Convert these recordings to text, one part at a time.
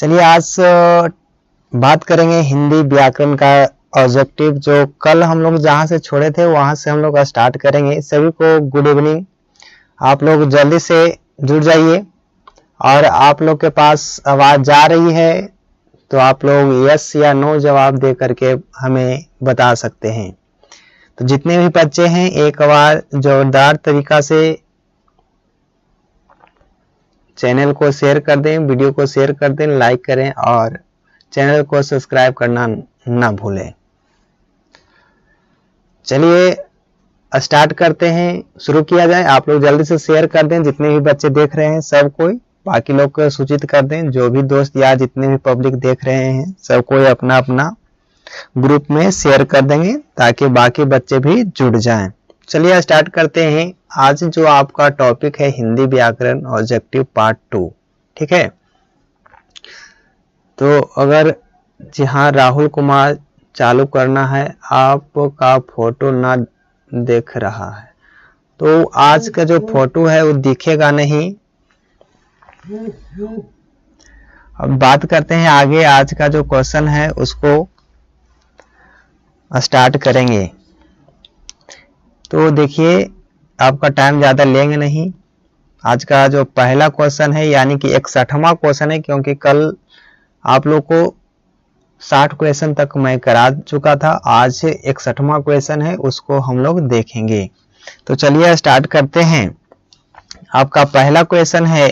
चलिए आज बात करेंगे हिंदी व्याकरण का ऑब्जेक्टिव। जो कल हम लोग जहां से छोड़े थे वहां से हम लोग स्टार्ट करेंगे। सभी को गुड इवनिंग। आप लोग जल्दी से जुड़ जाइए और आप लोग के पास आवाज जा रही है तो आप लोग यस या नो जवाब दे करके हमें बता सकते हैं। तो जितने भी बच्चे हैं एक बार जोरदार तरीका से चैनल को शेयर कर दें, वीडियो को शेयर कर दें, लाइक करें और चैनल को सब्सक्राइब करना ना भूलें। चलिए स्टार्ट करते हैं, शुरू किया जाए। आप लोग जल्दी से शेयर कर दें, जितने भी बच्चे देख रहे हैं सब कोई, बाकी लोग को सूचित कर दें। जो भी दोस्त या जितने भी पब्लिक देख रहे हैं सब कोई अपना अपना ग्रुप में शेयर कर देंगे ताकि बाकी बच्चे भी जुड़ जाएं। चलिए स्टार्ट करते हैं। आज जो आपका टॉपिक है हिंदी व्याकरण ऑब्जेक्टिव पार्ट 2, ठीक है। तो अगर जी हाँ राहुल कुमार चालू करना है, आपका फोटो ना देख रहा है तो आज का जो फोटो है वो दिखेगा नहीं। अब बात करते हैं आगे। आज का जो क्वेश्चन है उसको स्टार्ट करेंगे। तो देखिए आपका टाइम ज़्यादा लेंगे नहीं। आज का जो पहला क्वेश्चन है यानी कि 61वां क्वेश्चन है, क्योंकि कल आप लोग को 60 क्वेश्चन तक मैं करा चुका था। आज 61वां क्वेश्चन है, उसको हम लोग देखेंगे। तो चलिए स्टार्ट करते हैं। आपका पहला क्वेश्चन है,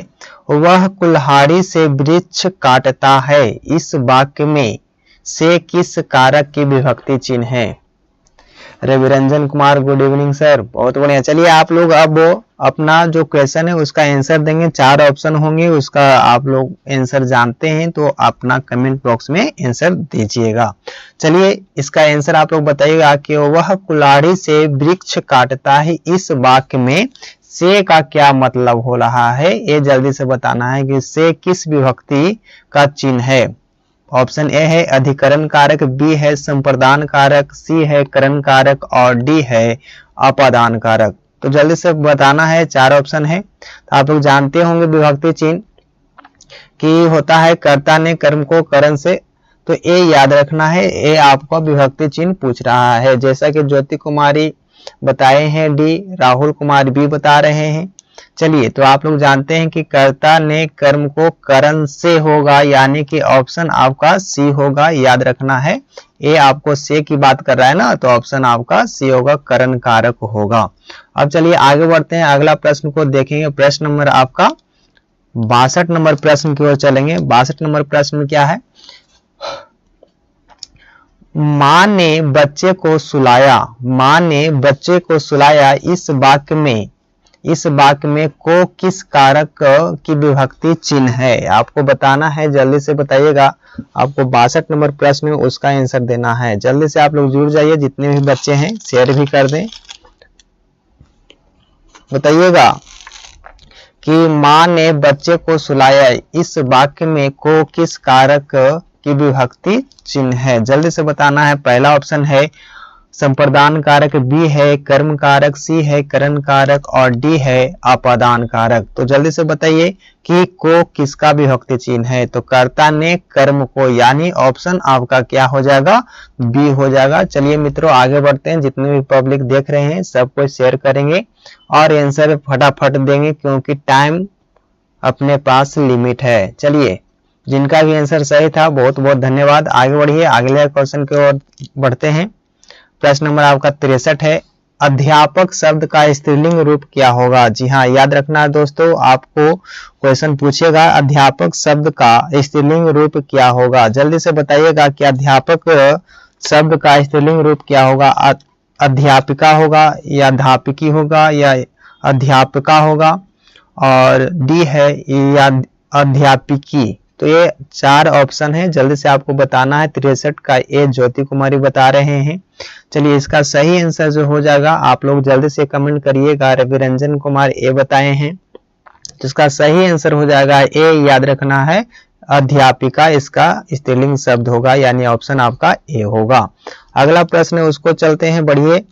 वह कुल्हाड़ी से वृक्ष काटता है, इस वाक्य में से किस कारक की विभक्ति चिन्ह है? Raviranjan Kumar good evening sir, बहुत बढ़िया। चलिए आप लोग अब अपना जो क्वेश्चन है उसका आंसर देंगे। 4 ऑप्शन होंगे, उसका आप लोग आंसर जानते हैं तो अपना कमेंट बॉक्स में आंसर दीजिएगा। चलिए इसका आंसर आप लोग बताइएगा कि वह कुल्हाड़ी से वृक्ष काटता है, इस वाक्य में से का क्या मतलब हो रहा है, ये जल्दी से बताना है कि से किस विभक्ति का चिन्ह है। ऑप्शन ए है अधिकरण कारक, बी है संप्रदान कारक, सी है करण कारक और डी है अपादान कारक। तो जल्दी से बताना है, 4 ऑप्शन है। तो आप लोग जानते होंगे विभक्ति चिन्ह कि होता है कर्ता ने कर्म को करण से, तो ए याद रखना है। ए आपको विभक्ति चिन्ह पूछ रहा है, जैसा कि ज्योति कुमारी बताए हैं डी, राहुल कुमार बी बता रहे हैं। चलिए तो आप लोग जानते हैं कि कर्ता ने कर्म को करण से होगा, यानी कि ऑप्शन आपका सी होगा, याद रखना है। ए आपको से की बात कर रहा है ना, तो ऑप्शन आपका सी होगा, करण कारक होगा। अब चलिए आगे बढ़ते हैं, अगला प्रश्न को देखेंगे। प्रश्न नंबर आपका 62 नंबर प्रश्न की ओर चलेंगे। 62 नंबर प्रश्न में क्या है? माँ ने बच्चे को सुलाया, माँ ने बच्चे को सुलाया, इस वाक्य में को किस कारक की विभक्ति चिन्ह है? आपको बताना है, जल्दी से बताइएगा। आपको 62 नंबर प्रश्न में उसका आंसर देना है। जल्दी से आप लोग जुड़ जाइए, जितने भी बच्चे हैं शेयर भी कर दें। बताइएगा कि माँ ने बच्चे को सुलाया, इस वाक्य में को किस कारक की विभक्ति चिन्ह है? जल्दी से बताना है। पहला ऑप्शन है संप्रदान कारक, बी है कर्म कारक, सी है करण कारक और डी है अपादान कारक। तो जल्दी से बताइए कि को किसका विभक्ति चिन्ह है? तो कर्ता ने कर्म को, यानी ऑप्शन आपका क्या हो जाएगा? बी हो जाएगा। चलिए मित्रों आगे बढ़ते हैं। जितने भी पब्लिक देख रहे हैं सबको शेयर करेंगे और आंसर फटाफट देंगे, क्योंकि टाइम अपने पास लिमिट है। चलिए जिनका भी आंसर सही था बहुत बहुत धन्यवाद। आगे बढ़िए, अगले क्वेश्चन की ओर बढ़ते हैं। प्रश्न नंबर आपका 63 है, अध्यापक शब्द का स्त्रीलिंग रूप क्या होगा? जी हाँ याद रखना है दोस्तों, आपको क्वेश्चन पूछेगा अध्यापक शब्द का स्त्रीलिंग रूप क्या होगा। जल्दी से बताइएगा कि अध्यापक शब्द का स्त्रीलिंग रूप क्या होगा। अध्यापिका होगा या अध्यापिकी होगा या अध्यापिका होगा और डी है या अध्यापिकी। तो ये 4 ऑप्शन है, जल्दी से आपको बताना है। 63 का ए ज्योति कुमारी बता रहे हैं। चलिए इसका सही आंसर जो हो जाएगा आप लोग जल्दी से कमेंट करिएगा। रविरंजन कुमार ए बताए हैं, तो इसका सही आंसर हो जाएगा ए, याद रखना है अध्यापिका इसका स्त्रीलिंग शब्द होगा, यानी ऑप्शन आपका ए होगा। अगला प्रश्न है उसको चलते हैं, बढ़िए।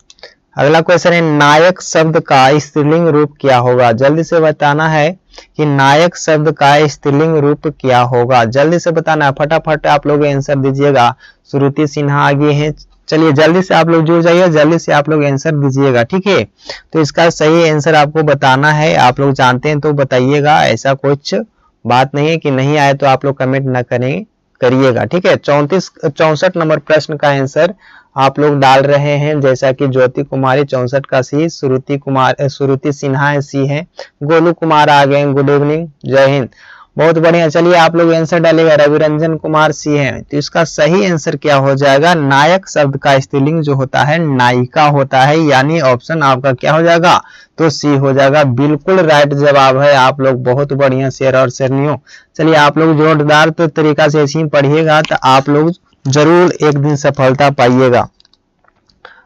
अगला क्वेश्चन है नायक शब्द का स्त्रीलिंग रूप क्या होगा। जल्दी से बताना है कि नायक शब्द का स्त्रीलिंग रूप क्या होगा। जल्दी से बताना है, फटाफट आप लोग आंसर दीजिएगा। श्रुति सिन्हा आगे हैं, चलिए जल्दी से आप लोग जुड़ जाइए, जल्दी से आप लोग आंसर दीजिएगा, ठीक है। तो इसका सही आंसर आपको बताना है, आप लोग जानते हैं तो बताइएगा, ऐसा कुछ बात नहीं है कि नहीं आए तो आप लोग कमेंट ना करिएगा, ठीक है। 64 नंबर प्रश्न का आंसर आप लोग डाल रहे हैं, जैसा कि ज्योति कुमारी 64 का सी, श्रुति सिन्हा सी है, गोलू कुमार आ गए, गुड इवनिंग, जय हिंद, बहुत बढ़िया। चलिए आप लोग आंसर डालिएगा, रविरंजन कुमार सी है। तो इसका सही आंसर क्या हो जाएगा, नायक शब्द का स्त्रीलिंग जो होता है नायिका होता है, यानी ऑप्शन आपका क्या हो जाएगा, तो सी हो जाएगा। बिल्कुल राइट जवाब है, आप लोग बहुत बढ़िया शेर और शेरनियों। चलिए आप लोग जोरदार तो तरीका से ऐसे ही पढ़िएगा तो आप लोग जरूर एक दिन सफलता पाइएगा।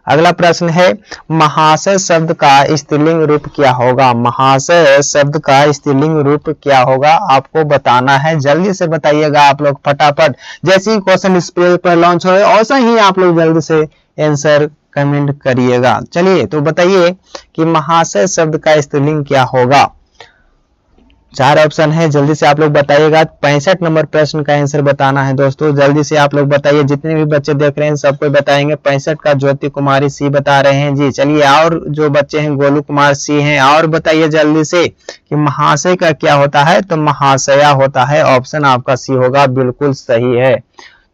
अगला प्रश्न है महाशय शब्द का स्त्रीलिंग रूप क्या होगा। महाशय शब्द का स्त्रीलिंग रूप क्या होगा आपको बताना है, जल्दी से बताइएगा आप लोग फटाफट। जैसे ही क्वेश्चन इस पेज पर लॉन्च हो वैसा ही आप लोग जल्दी से आंसर कमेंट करिएगा। चलिए तो बताइए कि महाशय शब्द का स्त्रीलिंग क्या होगा। 4 ऑप्शन है, जल्दी से आप लोग बताइएगा। 65 नंबर प्रश्न का आंसर बताना है दोस्तों, जल्दी से आप लोग बताइए, जितने भी बच्चे देख रहे हैं सबको बताएंगे। 65 का ज्योति कुमारी सी बता रहे हैं जी। चलिए और जो बच्चे हैं गोलू कुमार सी हैं, और बताइए जल्दी से कि महाशय का क्या होता है, तो महाशया होता है, ऑप्शन आपका सी होगा, बिल्कुल सही है।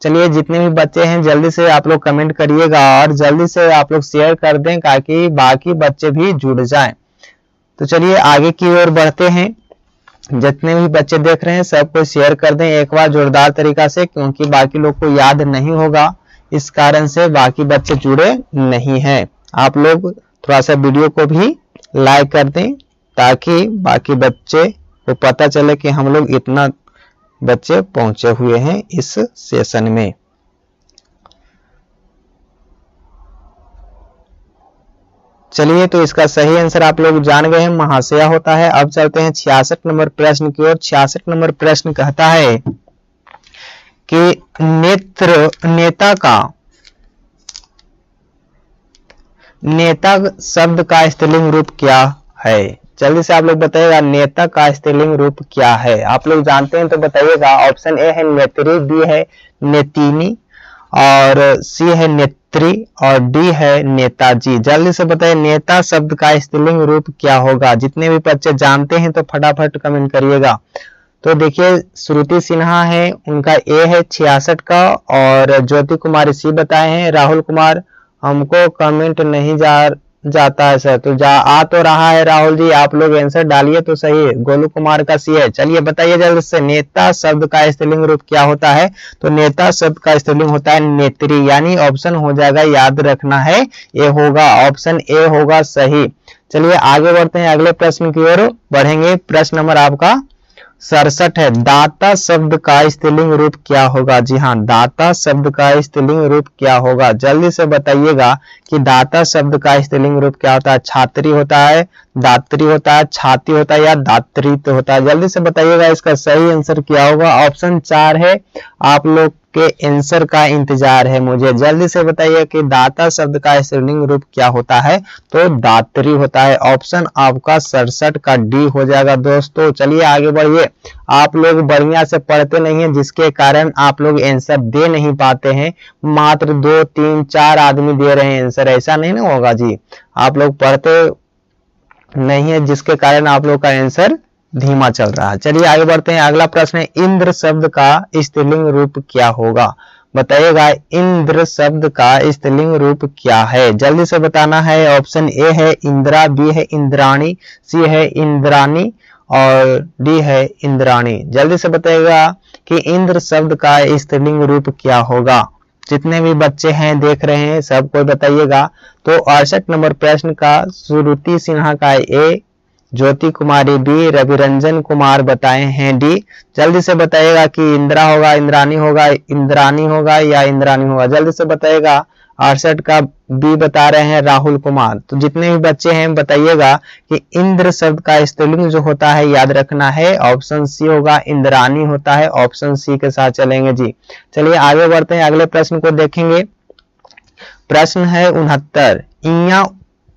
चलिए जितने भी बच्चे हैं जल्दी से आप लोग कमेंट करिएगा और जल्दी से आप लोग शेयर कर दें ताकि बाकी बच्चे भी जुड़ जाएं। तो चलिए आगे की ओर बढ़ते हैं, जितने भी बच्चे देख रहे हैं सबको शेयर कर दें एक बार जोरदार तरीका से, क्योंकि बाकी लोग को याद नहीं होगा, इस कारण से बाकी बच्चे जुड़े नहीं हैं। आप लोग थोड़ा सा वीडियो को भी लाइक कर दें ताकि बाकी बच्चे को पता चले कि हम लोग इतना बच्चे पहुंचे हुए हैं इस सेशन में। चलिए तो इसका सही आंसर आप लोग जान गए हैं, महाशया होता है। अब चलते हैं 66 नंबर प्रश्न की ओर। 66 नंबर प्रश्न कहता है कि नेता शब्द का स्त्रीलिंग रूप क्या है। जल्दी से आप लोग बताइएगा नेता का स्त्रीलिंग रूप क्या है। आप लोग जानते हैं तो बताइएगा। ऑप्शन ए है नेत्री, बी है नेतिनी और सी है नेत्री और डी है नेताजी। जल्दी से बताइए नेता शब्द का स्त्रीलिंग रूप क्या होगा। जितने भी बच्चे जानते हैं तो फटाफट कमेंट करिएगा। तो देखिए श्रुति सिन्हा है, उनका ए है 66 का, और ज्योति कुमारी सी बताए हैं। राहुल कुमार हमको कमेंट नहीं जाता है सर, तो आ तो रहा है राहुल जी, आप लोग आंसर डालिए तो सही है। गोलू कुमार का सी है। चलिए बताइए जल्दी से नेता शब्द का स्त्रीलिंग रूप क्या होता है। तो नेता शब्द का स्त्रीलिंग होता है नेत्री, यानी ऑप्शन हो जाएगा, याद रखना है ए होगा, ऑप्शन ए होगा सही। चलिए आगे बढ़ते हैं, अगले प्रश्न की ओर बढ़ेंगे। प्रश्न नंबर आपका 67 है, दाता शब्द का स्त्रीलिंग रूप क्या होगा। जी हाँ, दाता शब्द का स्त्रीलिंग रूप क्या होगा। जल्दी से बताइएगा कि दाता शब्द का स्त्रीलिंग रूप क्या होता है। छात्री होता है, दात्री होता है, छाती होता है या दात्रित्व होता है। जल्दी से बताइएगा इसका सही आंसर क्या होगा। ऑप्शन 4 है, आप लोग के आंसर का इंतजार है मुझे। जल्दी से बताइए कि दाता शब्द का स्त्रीलिंग रूप क्या होता है। तो दात्री होता है, ऑप्शन आपका 67 का डी हो जाएगा दोस्तों। चलिए आगे बढ़िए, आप लोग बढ़िया से पढ़ते नहीं हैं जिसके कारण आप लोग आंसर दे नहीं पाते हैं। मात्र 2, 3, 4 आदमी दे रहे हैं आंसर, ऐसा नहीं ना होगा जी। आप लोग पढ़ते नहीं है जिसके कारण आप लोग का आंसर धीमा चल रहा है। चलिए आगे बढ़ते हैं, अगला प्रश्न है इंद्र शब्द का स्त्रीलिंग रूप क्या होगा। बताइएगा इंद्र शब्द का स्त्रीलिंग रूप क्या है। जल्दी से बताना है। ऑप्शन ए है इंद्रा, बी है इंद्राणी, सी है इंद्रानी और डी है इंद्राणी। जल्दी से बताइएगा कि इंद्र शब्द का स्त्रीलिंग रूप क्या होगा। जितने भी बच्चे हैं देख रहे हैं सबको बताइएगा। तो 68 नंबर प्रश्न का श्रुति सिन्हा का ए, ज्योति कुमारी बी, रविरंजन कुमार बताए हैं डी। जल्दी से बताइएगा कि इंदिरा होगा, इंद्रानी होगा, इंद्रानी होगा या इंद्रानी होगा। जल्दी से बताइएगा। 68 का बी बता रहे हैं राहुल कुमार। तो जितने भी बच्चे हैं बताइएगा कि इंद्र शब्द का स्त्रीलिंग जो होता है याद रखना है, ऑप्शन सी होगा, इंद्रानी होता है, ऑप्शन सी के साथ चलेंगे जी। चलिए आगे बढ़ते हैं, अगले प्रश्न को देखेंगे। प्रश्न है 69, इया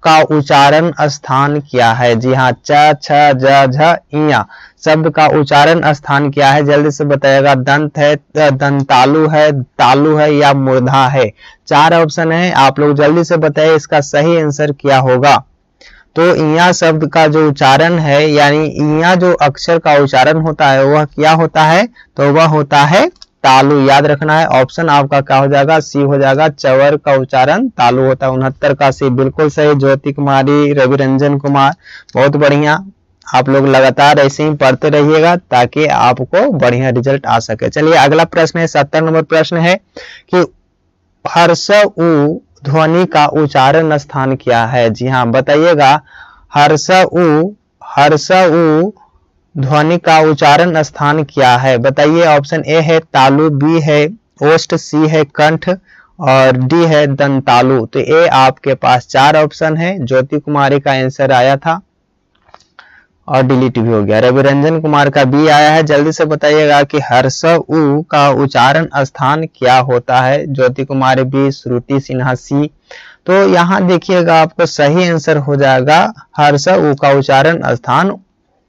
का उच्चारण स्थान क्या है? जी हाँ, च छ ज झ इया शब्द का उच्चारण स्थान क्या है? जल्दी से बताइएगा। दंत है, दंतालु है, तालु है या मूर्धा है? 4 ऑप्शन है, आप लोग जल्दी से बताइए इसका सही आंसर क्या होगा। तो इया शब्द का जो उच्चारण है, यानी इया जो अक्षर का उच्चारण होता है वह क्या होता है? तो वह होता है तालु। याद रखना है। ऑप्शन आपका क्या हो जाएगा? सी हो जाएगा। चवर का उच्चारण तालु होता है। 69 का सी बिल्कुल सही। ज्योति कुमारी, रवि रंजन कुमार, बहुत बढ़िया। आप लोग लगातार ऐसे ही पढ़ते रहिएगा ताकि आपको बढ़िया रिजल्ट आ सके। चलिए अगला प्रश्न है, 70 नंबर प्रश्न है कि हर्ष उ ध्वनि का उच्चारण स्थान क्या है? जी हाँ, बताइएगा। हर्ष उ ध्वनि का उच्चारण स्थान क्या है? बताइए। ऑप्शन ए है तालु, बी है ओष्ठ, सी है कंठ और डी है दंतालु। तो ए आपके पास 4 ऑप्शन है। ज्योति कुमारी का आंसर आया था और डिलीट भी हो गया। रवि रंजन कुमार का बी आया है। जल्दी से बताइएगा कि हर्ष उ का उच्चारण स्थान क्या होता है? ज्योति कुमारी बी, श्रुति सिन्हा सी। तो यहाँ देखिएगा आपको सही आंसर हो जाएगा हर्ष उ का उच्चारण स्थान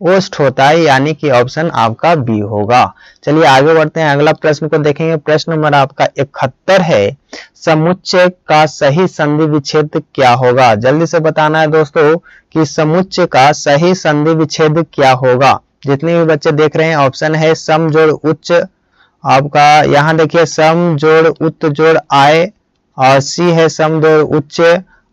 ओष्ठ होता है, यानी कि ऑप्शन आपका बी होगा। चलिए आगे बढ़ते हैं, अगला प्रश्न को देखेंगे। प्रश्न नंबर आपका 71 है, समुच्चय का सही संधि विच्छेद क्या होगा? जल्दी से बताना है दोस्तों कि समुच्चय का सही संधि विच्छेद क्या होगा। जितने भी बच्चे देख रहे हैं, ऑप्शन है सम जोड़ उच्च, आपका यहाँ देखिए सम जोड़ उत जोड़ आय, और सी है सम जोड़ उच्च,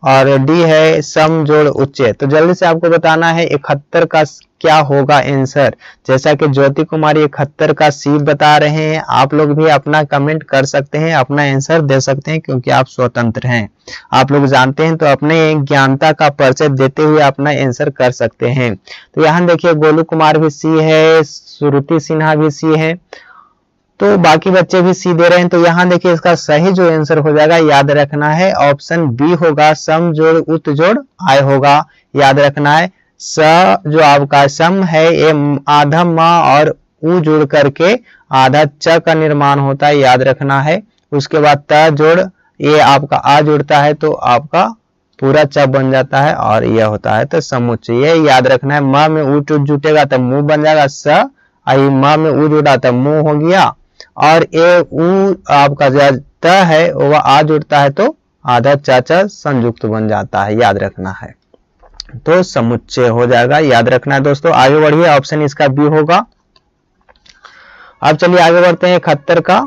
और डी है सम जोड़ उच्च। तो जल्दी से आपको बताना है 71 का क्या होगा आंसर। जैसा कि ज्योति कुमारी 71 का सी बता रहे हैं, आप लोग भी अपना कमेंट कर सकते हैं, अपना आंसर दे सकते हैं, क्योंकि आप स्वतंत्र हैं। आप लोग जानते हैं तो अपने ज्ञानता का परिचय देते हुए अपना आंसर कर सकते हैं। तो यहाँ देखिए गोलू कुमार भी सी है, श्रुति सिन्हा भी सी है, तो बाकी बच्चे भी सी दे रहे हैं। तो यहाँ देखिए इसका सही जो आंसर हो जाएगा, याद रखना है, ऑप्शन बी होगा, सम जोड़ उत जोड़ आय होगा। याद रखना है। स जो आपका सम है ये आधा म और उ जुड़ करके आधा च का निर्माण होता है, याद रखना है। उसके बाद त जोड़ ये आपका आ जुड़ता है तो आपका पूरा च बन जाता है और यह होता है तो समुच्चय। ये याद रखना है। म में उ जुटेगा तो मुंह बन जाएगा, स आई म में उ जुड़ा तो मुंह हो गया, और ये उ आपका जो त है वह आ जुड़ता है तो आधा च संयुक्त बन जाता है, याद रखना है। तो समुच्चय हो जाएगा, याद रखना है दोस्तों। आगे बढ़िए, ऑप्शन इसका बी होगा। अब चलिए आगे बढ़ते हैं। 71 का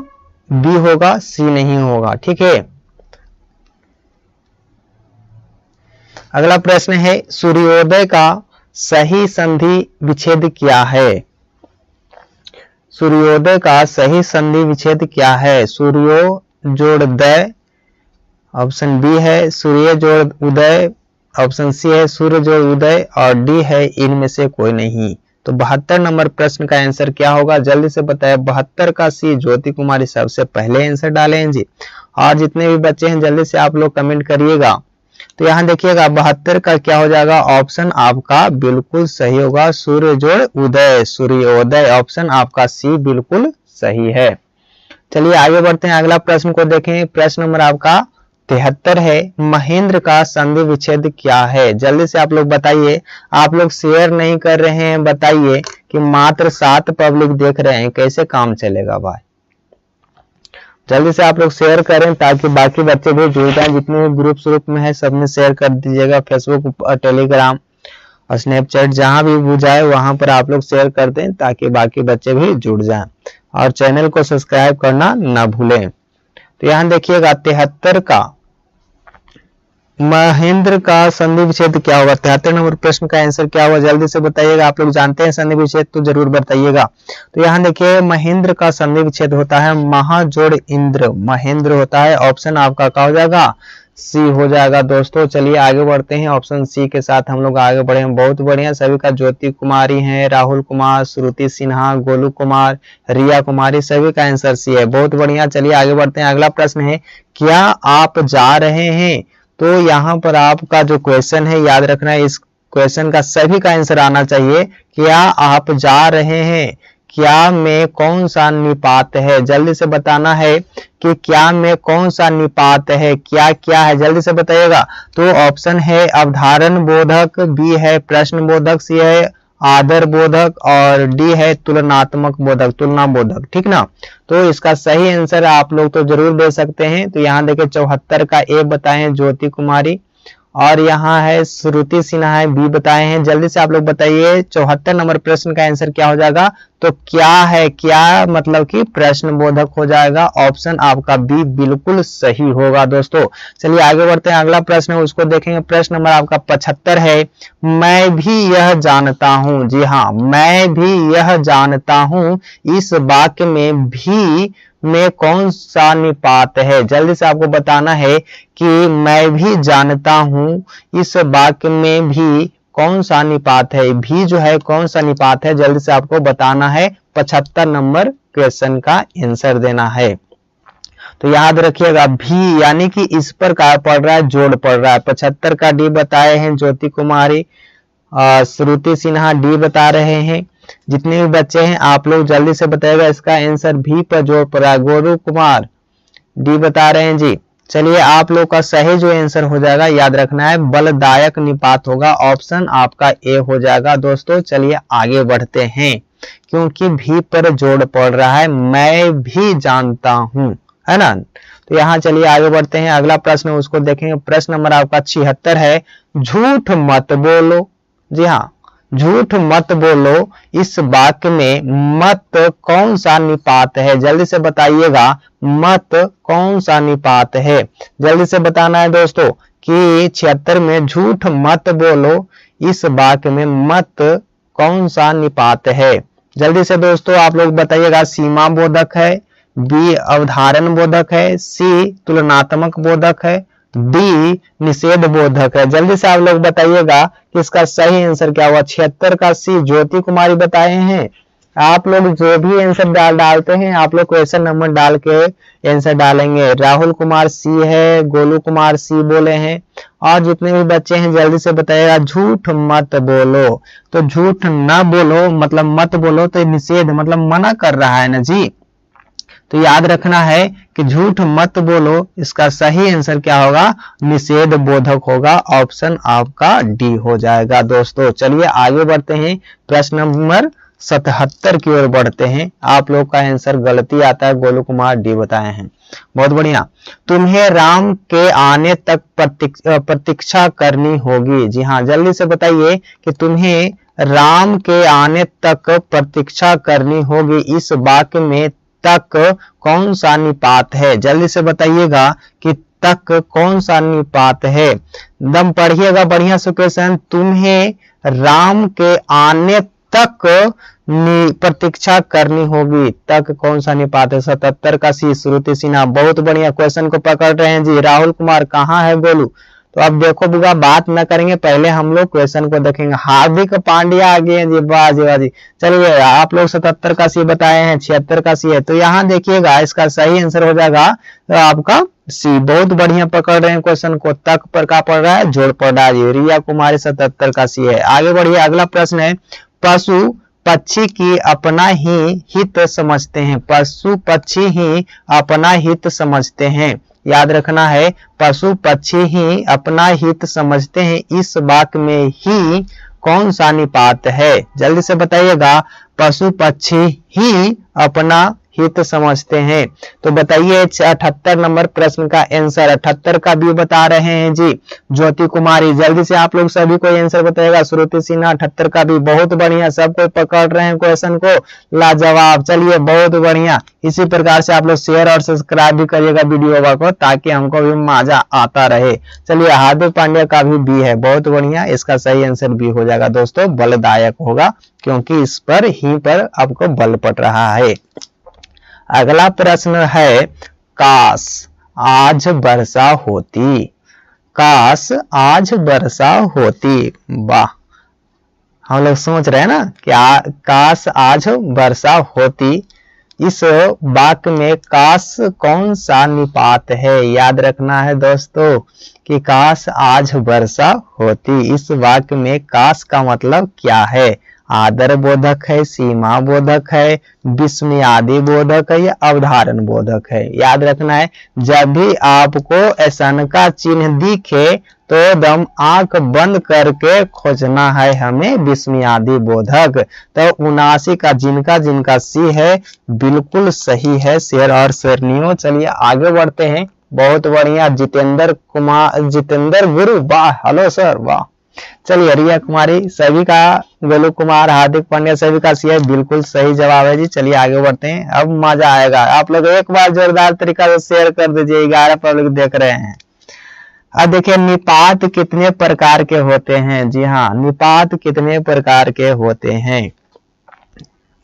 बी होगा, सी नहीं होगा, ठीक है। अगला प्रश्न है, सूर्योदय का सही संधि विच्छेद क्या है? सूर्योदय का सही संधि विच्छेद क्या है? सूर्यो जोड़ दय, ऑप्शन बी है सूर्य जोड़ उदय, ऑप्शन सी है सूर्य जोड़ उदय, और डी है इनमें से कोई नहीं। तो 72 नंबर प्रश्न का आंसर क्या होगा? जल्दी से बताएं। 72 का सी ज्योति कुमारी सबसे पहले आंसर डाले हैं जी, और जितने भी बच्चे हैं जल्दी से आप लोग कमेंट करिएगा। तो यहाँ देखिएगा 72 का क्या हो जाएगा? ऑप्शन आपका बिल्कुल सही होगा, सूर्य जोड़ उदय, सूर्योदय। ऑप्शन आपका सी बिल्कुल सही है। चलिए आगे बढ़ते हैं, अगला प्रश्न को देखें। प्रश्न नंबर आपका 73 है, महेंद्र का संधि विच्छेद क्या है? जल्दी से आप लोग बताइए। आप लोग शेयर नहीं कर रहे हैं, बताइए कि मात्र 7 पब्लिक देख रहे हैं, कैसे काम चलेगा भाई? जल्दी से आप लोग शेयर करें ताकि बाकी बच्चे भी जुड़ जाएं। जितने भी ग्रुप में है सब में शेयर कर दीजिएगा। फेसबुक, टेलीग्राम और स्नैपचैट जहां भी जाए वहां पर आप लोग शेयर कर दें ताकि बाकी बच्चे भी जुड़ जाएं, और चैनल को सब्सक्राइब करना ना भूलें। तो यहाँ देखिएगा 73 का महेंद्र का संधि विच्छेद क्या होगा? 73 नंबर प्रश्न का आंसर क्या होगा? जल्दी से बताइएगा। आप लोग जानते हैं संधि विच्छेद तो जरूर बताइएगा। तो यहाँ देखिए महेंद्र का संधि विच्छेद होता है महा जोड़ इंद्र, महेंद्र होता है। ऑप्शन आपका क्या हो जाएगा? सी हो जाएगा दोस्तों। चलिए आगे बढ़ते हैं, ऑप्शन सी के साथ हम लोग आगे बढ़े हैं। बहुत बढ़िया, सभी का ज्योति कुमारी है, राहुल कुमार, श्रुति सिन्हा, गोलू कुमार, रिया कुमारी, सभी का आंसर सी है। बहुत बढ़िया। चलिए आगे बढ़ते हैं, अगला प्रश्न है, क्या आप जा रहे हैं? तो यहाँ पर आपका जो क्वेश्चन है याद रखना है, इस क्वेश्चन का सभी का आंसर आना चाहिए। क्या आप जा रहे हैं? क्या में कौन सा निपात है, जल्दी से बताना है कि क्या में कौन सा निपात है, क्या क्या है, जल्दी से बताइएगा। तो ऑप्शन है अवधारण बोधक, बी है प्रश्न बोधक, सी है आदर बोधक और डी है तुलनात्मक बोधक, तुलना बोधक, ठीक ना। तो इसका सही आंसर आप लोग तो जरूर दे सकते हैं। तो यहाँ देखिए 74 का ए बताए हैं ज्योति कुमारी, और यहाँ है श्रुति सिन्हा है बी बताए हैं। जल्दी से आप लोग बताइए 74 नंबर प्रश्न का आंसर क्या हो जाएगा। तो क्या है, क्या मतलब कि प्रश्न बोधक हो जाएगा। ऑप्शन आपका बी बिल्कुल सही होगा दोस्तों। चलिए आगे बढ़ते हैं, अगला प्रश्न है उसको देखेंगे। प्रश्न नंबर आपका 75 है, मैं भी यह जानता हूं। जी हाँ, मैं भी यह जानता हूं, इस वाक्य में भी में कौन सा निपात है। जल्दी से आपको बताना है कि मैं भी जानता हूं, इस वाक्य में भी कौन सा निपात है। भी जो है कौन सा निपात है, जल्दी से आपको बताना है। 75 नंबर क्वेश्चन का आंसर देना है। तो याद रखिएगा भी यानी कि इस पर क्या पड़ रहा है, जोड़ पड़ रहा है। 75 का डी बताए हैं ज्योति कुमारी, श्रुति सिन्हा डी बता रहे हैं। जितने भी बच्चे हैं आप लोग जल्दी से बताइएगा इसका आंसर भी पर जोड़ पड़ा। गोरू कुमार डी बता रहे हैं जी। चलिए आप लोग का सही जो आंसर हो जाएगा याद रखना है बलदायक निपात होगा। ऑप्शन आपका ए हो जाएगा दोस्तों। चलिए आगे बढ़ते हैं, क्योंकि भी पर जोड़ पड़ रहा है, मैं भी जानता हूं, है ना। तो यहाँ चलिए आगे बढ़ते हैं, अगला प्रश्न उसको देखेंगे। प्रश्न नंबर आपका 76 है, झूठ मत बोलो। जी हाँ, झूठ मत बोलो, इस वाक्य में मत कौन सा निपात है। जल्दी से बताइएगा मत कौन सा निपात है। जल्दी से बताना है दोस्तों कि 76 में झूठ मत बोलो, इस वाक्य में मत कौन सा निपात है। जल्दी से दोस्तों आप लोग बताइएगा। सीमा बोधक है, बी अवधारण बोधक है, सी तुलनात्मक बोधक है, डी निषेध बोधक है। जल्दी से आप लोग बताइएगा कि इसका सही आंसर क्या हुआ। 76 का सी ज्योति कुमारी बताए हैं। आप लोग जो भी आंसर डालते हैं आप लोग क्वेश्चन नंबर डाल के आंसर डालेंगे। राहुल कुमार सी है, गोलू कुमार सी बोले हैं, और जितने भी बच्चे हैं जल्दी से बताइएगा झूठ मत बोलो। तो झूठ ना बोलो मतलब मत बोलो, तो निषेध मतलब मना कर रहा है ना जी। तो याद रखना है कि झूठ मत बोलो, इसका सही आंसर क्या होगा, निषेध बोधक होगा। ऑप्शन आपका डी हो जाएगा दोस्तों। चलिए आगे बढ़ते हैं, प्रश्न नंबर 77 की ओर बढ़ते हैं। आप लोग का आंसर गलती आता है, गोलू कुमार डी बताए हैं। बहुत बढ़िया। तुम्हें राम के आने तक प्रतीक्षा करनी होगी। जी हाँ, जल्दी से बताइए कि तुम्हें राम के आने तक प्रतीक्षा करनी होगी, इस वाक्य में तक कौन सा निपात है। जल्दी से बताइएगा कि तक कौन सा निपात है। दम पढ़िएगा बढ़िया से क्वेश्चन। तुम्हें राम के आने तक प्रतीक्षा करनी होगी, तक कौन सा निपात है। 77 का सी श्रुति सिन्हा बहुत बढ़िया क्वेश्चन को पकड़ रहे हैं जी। राहुल कुमार कहाँ है गोलू। तो अब देखो बुआ बात न करेंगे, पहले हम लोग क्वेश्चन को देखेंगे। हार्दिक पांड्या आ गए हैं जी, वाह जी वाह जी। चलिए आप लोग 77 का सी बताए हैं, 76 का सी है। तो यहाँ देखिएगा इसका सही आंसर हो जाएगा तो आपका सी। बहुत बढ़िया पकड़ रहे हैं क्वेश्चन को। तक पर का पड़ रहा है, जोड़ पड़ रहा है। रिया कुमारी 77 का सी है। आगे बढ़िए, अगला प्रश्न है, पशु पक्षी की अपना ही हित समझते हैं। पशु पक्षी ही अपना हित समझते हैं। याद रखना है पशु पक्षी ही अपना हित समझते हैं, इस वाक्य में ही कौन सा निपात है। जल्दी से बताइएगा। पशु पक्षी ही अपना हित समझते हैं। तो बताइए 78 नंबर प्रश्न का आंसर। 78 का भी बता रहे हैं जी ज्योति कुमारी। जल्दी से आप लोग सभी को आंसर बताइएगा। श्रुति सिन्हा 78 का भी बहुत बढ़िया, सब कोई पकड़ रहे हैं क्वेश्चन को, लाजवाब। चलिए बहुत बढ़िया। इसी प्रकार से आप लोग शेयर और सब्सक्राइब भी करिएगा वीडियो को, ताकि हमको भी मजा आता रहे। चलिए हार्दिक पांड्या का भी बी है, बहुत बढ़िया। इसका सही आंसर बी हो जाएगा दोस्तों, बलदायक होगा, क्योंकि इस पर ही पर आपको बल पड़ रहा है। अगला प्रश्न है, काश आज वर्षा होती। काश आज वर्षा होती। वाह, हम लोग सोच रहे हैं ना कि काश आज वर्षा होती, इस वाक्य में काश कौन सा निपात है। याद रखना है दोस्तों कि काश आज वर्षा होती, इस वाक्य में काश का मतलब क्या है। आदर बोधक है, सीमा बोधक है, विस्मयादि बोधक है या अवधारण बोधक है। याद रखना है, जब भी आपको ऐसन का चिन्ह दिखे तो एकदम आंख बंद करके खोजना है हमें विस्मयादि बोधक। तो 79 का जिनका जिनका सी है बिल्कुल सही है शेर और शेरनियों। चलिए आगे बढ़ते हैं। बहुत बढ़िया जितेंद्र कुमार, जितेंद्र गुरु, वाह, हेलो सर, वाह। चलिए रिया कुमारी सभी का, गोलू कुमार, हार्दिक पांड्या सभी का सी है बिल्कुल सही जवाब है जी। चलिए आगे बढ़ते हैं, अब मजा आएगा। आप लोग एक बार जोरदार तरीका से शेयर कर दीजिए, 11 पब्लिक देख रहे हैं। अब देखिए निपात कितने प्रकार के होते हैं। जी हाँ, निपात कितने प्रकार के होते हैं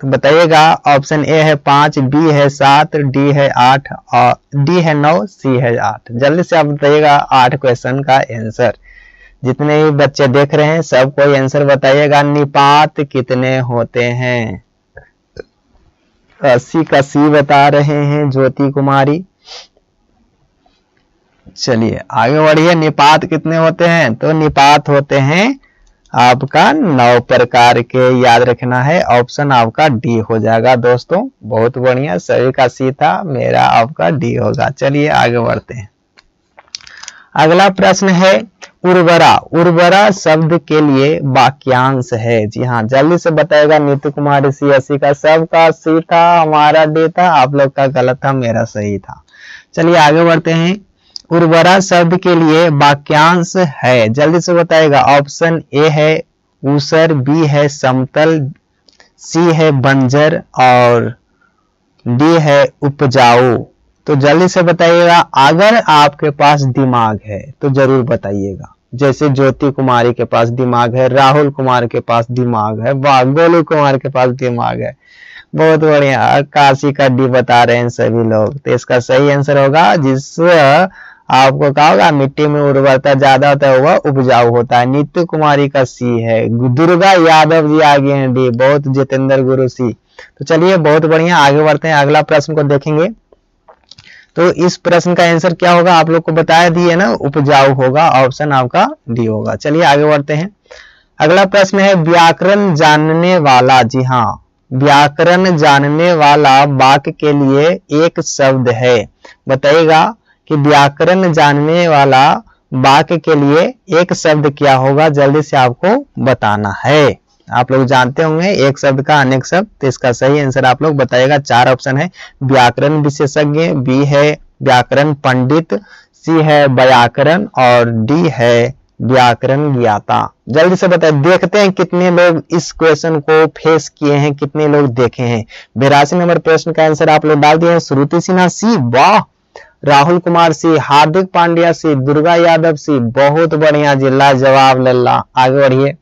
तो बताइएगा। ऑप्शन ए है 5, बी है 7, डी है 8 और डी है 9, सी है 8। जल्दी से आप बताइएगा 8 क्वेश्चन का आंसर। जितने भी बच्चे देख रहे हैं सबको आंसर बताइएगा। निपात कितने होते हैं? 80 का सी बता रहे हैं ज्योति कुमारी। चलिए आगे बढ़िए। निपात कितने होते हैं? तो निपात होते हैं आपका 9 प्रकार के। याद रखना है, ऑप्शन आपका डी हो जाएगा दोस्तों। बहुत बढ़िया, सभी का सी था, मेरा आपका डी होगा। चलिए आगे बढ़ते हैं। अगला प्रश्न है उर्वरा। उर्वरा शब्द के लिए वाक्यांश है। जी हाँ, जल्दी से बताएगा। नीतू कुमारी सी, 80 का सबका सी था, हमारा डी था, आप लोग का गलत था, मेरा सही था। चलिए आगे बढ़ते हैं। उर्वरा शब्द के लिए वाक्यांश है, जल्दी से बताएगा। ऑप्शन ए है ऊसर, बी है समतल, सी है बंजर और डी है उपजाऊ। तो जल्दी से बताइएगा। अगर आपके पास दिमाग है तो जरूर बताइएगा। जैसे ज्योति कुमारी के पास दिमाग है, राहुल कुमार के पास दिमाग है, वाह, गोलू कुमार के पास दिमाग है, बहुत बढ़िया। काशी का डी बता रहे हैं सभी लोग। तो इसका सही आंसर होगा, जिससे आपको कहा होगा मिट्टी में उर्वरता ज्यादा होता है वह उपजाऊ होता है। नीतू कुमारी का सी है। दुर्गा यादव जी आगे हैं डी, बहुत। जितेंद्र गुरु सी। तो चलिए बहुत बढ़िया, आगे बढ़ते हैं। अगला प्रश्न को देखेंगे। तो इस प्रश्न का आंसर क्या होगा आप लोग को बताया दिए ना, उपजाऊ होगा। ऑप्शन आपका डी होगा। चलिए आगे बढ़ते हैं। अगला प्रश्न है व्याकरण जानने वाला। जी हाँ, व्याकरण जानने वाला वाक्य के लिए एक शब्द है। बताइएगा कि व्याकरण जानने वाला वाक्य के लिए एक शब्द क्या होगा, जल्दी से आपको बताना है। आप लोग जानते होंगे एक शब्द का अनेक शब्द। तो इसका सही आंसर आप लोग बताइएगा। 4 ऑप्शन है। व्याकरण विशेषज्ञ, बी है व्याकरण पंडित, सी है व्याकरण और डी है व्याकरण ज्ञाता। जल्दी से बताइए। देखते हैं कितने लोग इस क्वेश्चन को फेस किए हैं, कितने लोग देखे हैं। 82 नंबर प्रश्न का आंसर आप लोग डाल दिए हैं। श्रुति सिन्हा सी, वाह। राहुल कुमार सी, हार्दिक पांड्या सी, दुर्गा यादव सी, बहुत बढ़िया जिला जवाब लल्ला। आगे बढ़िए,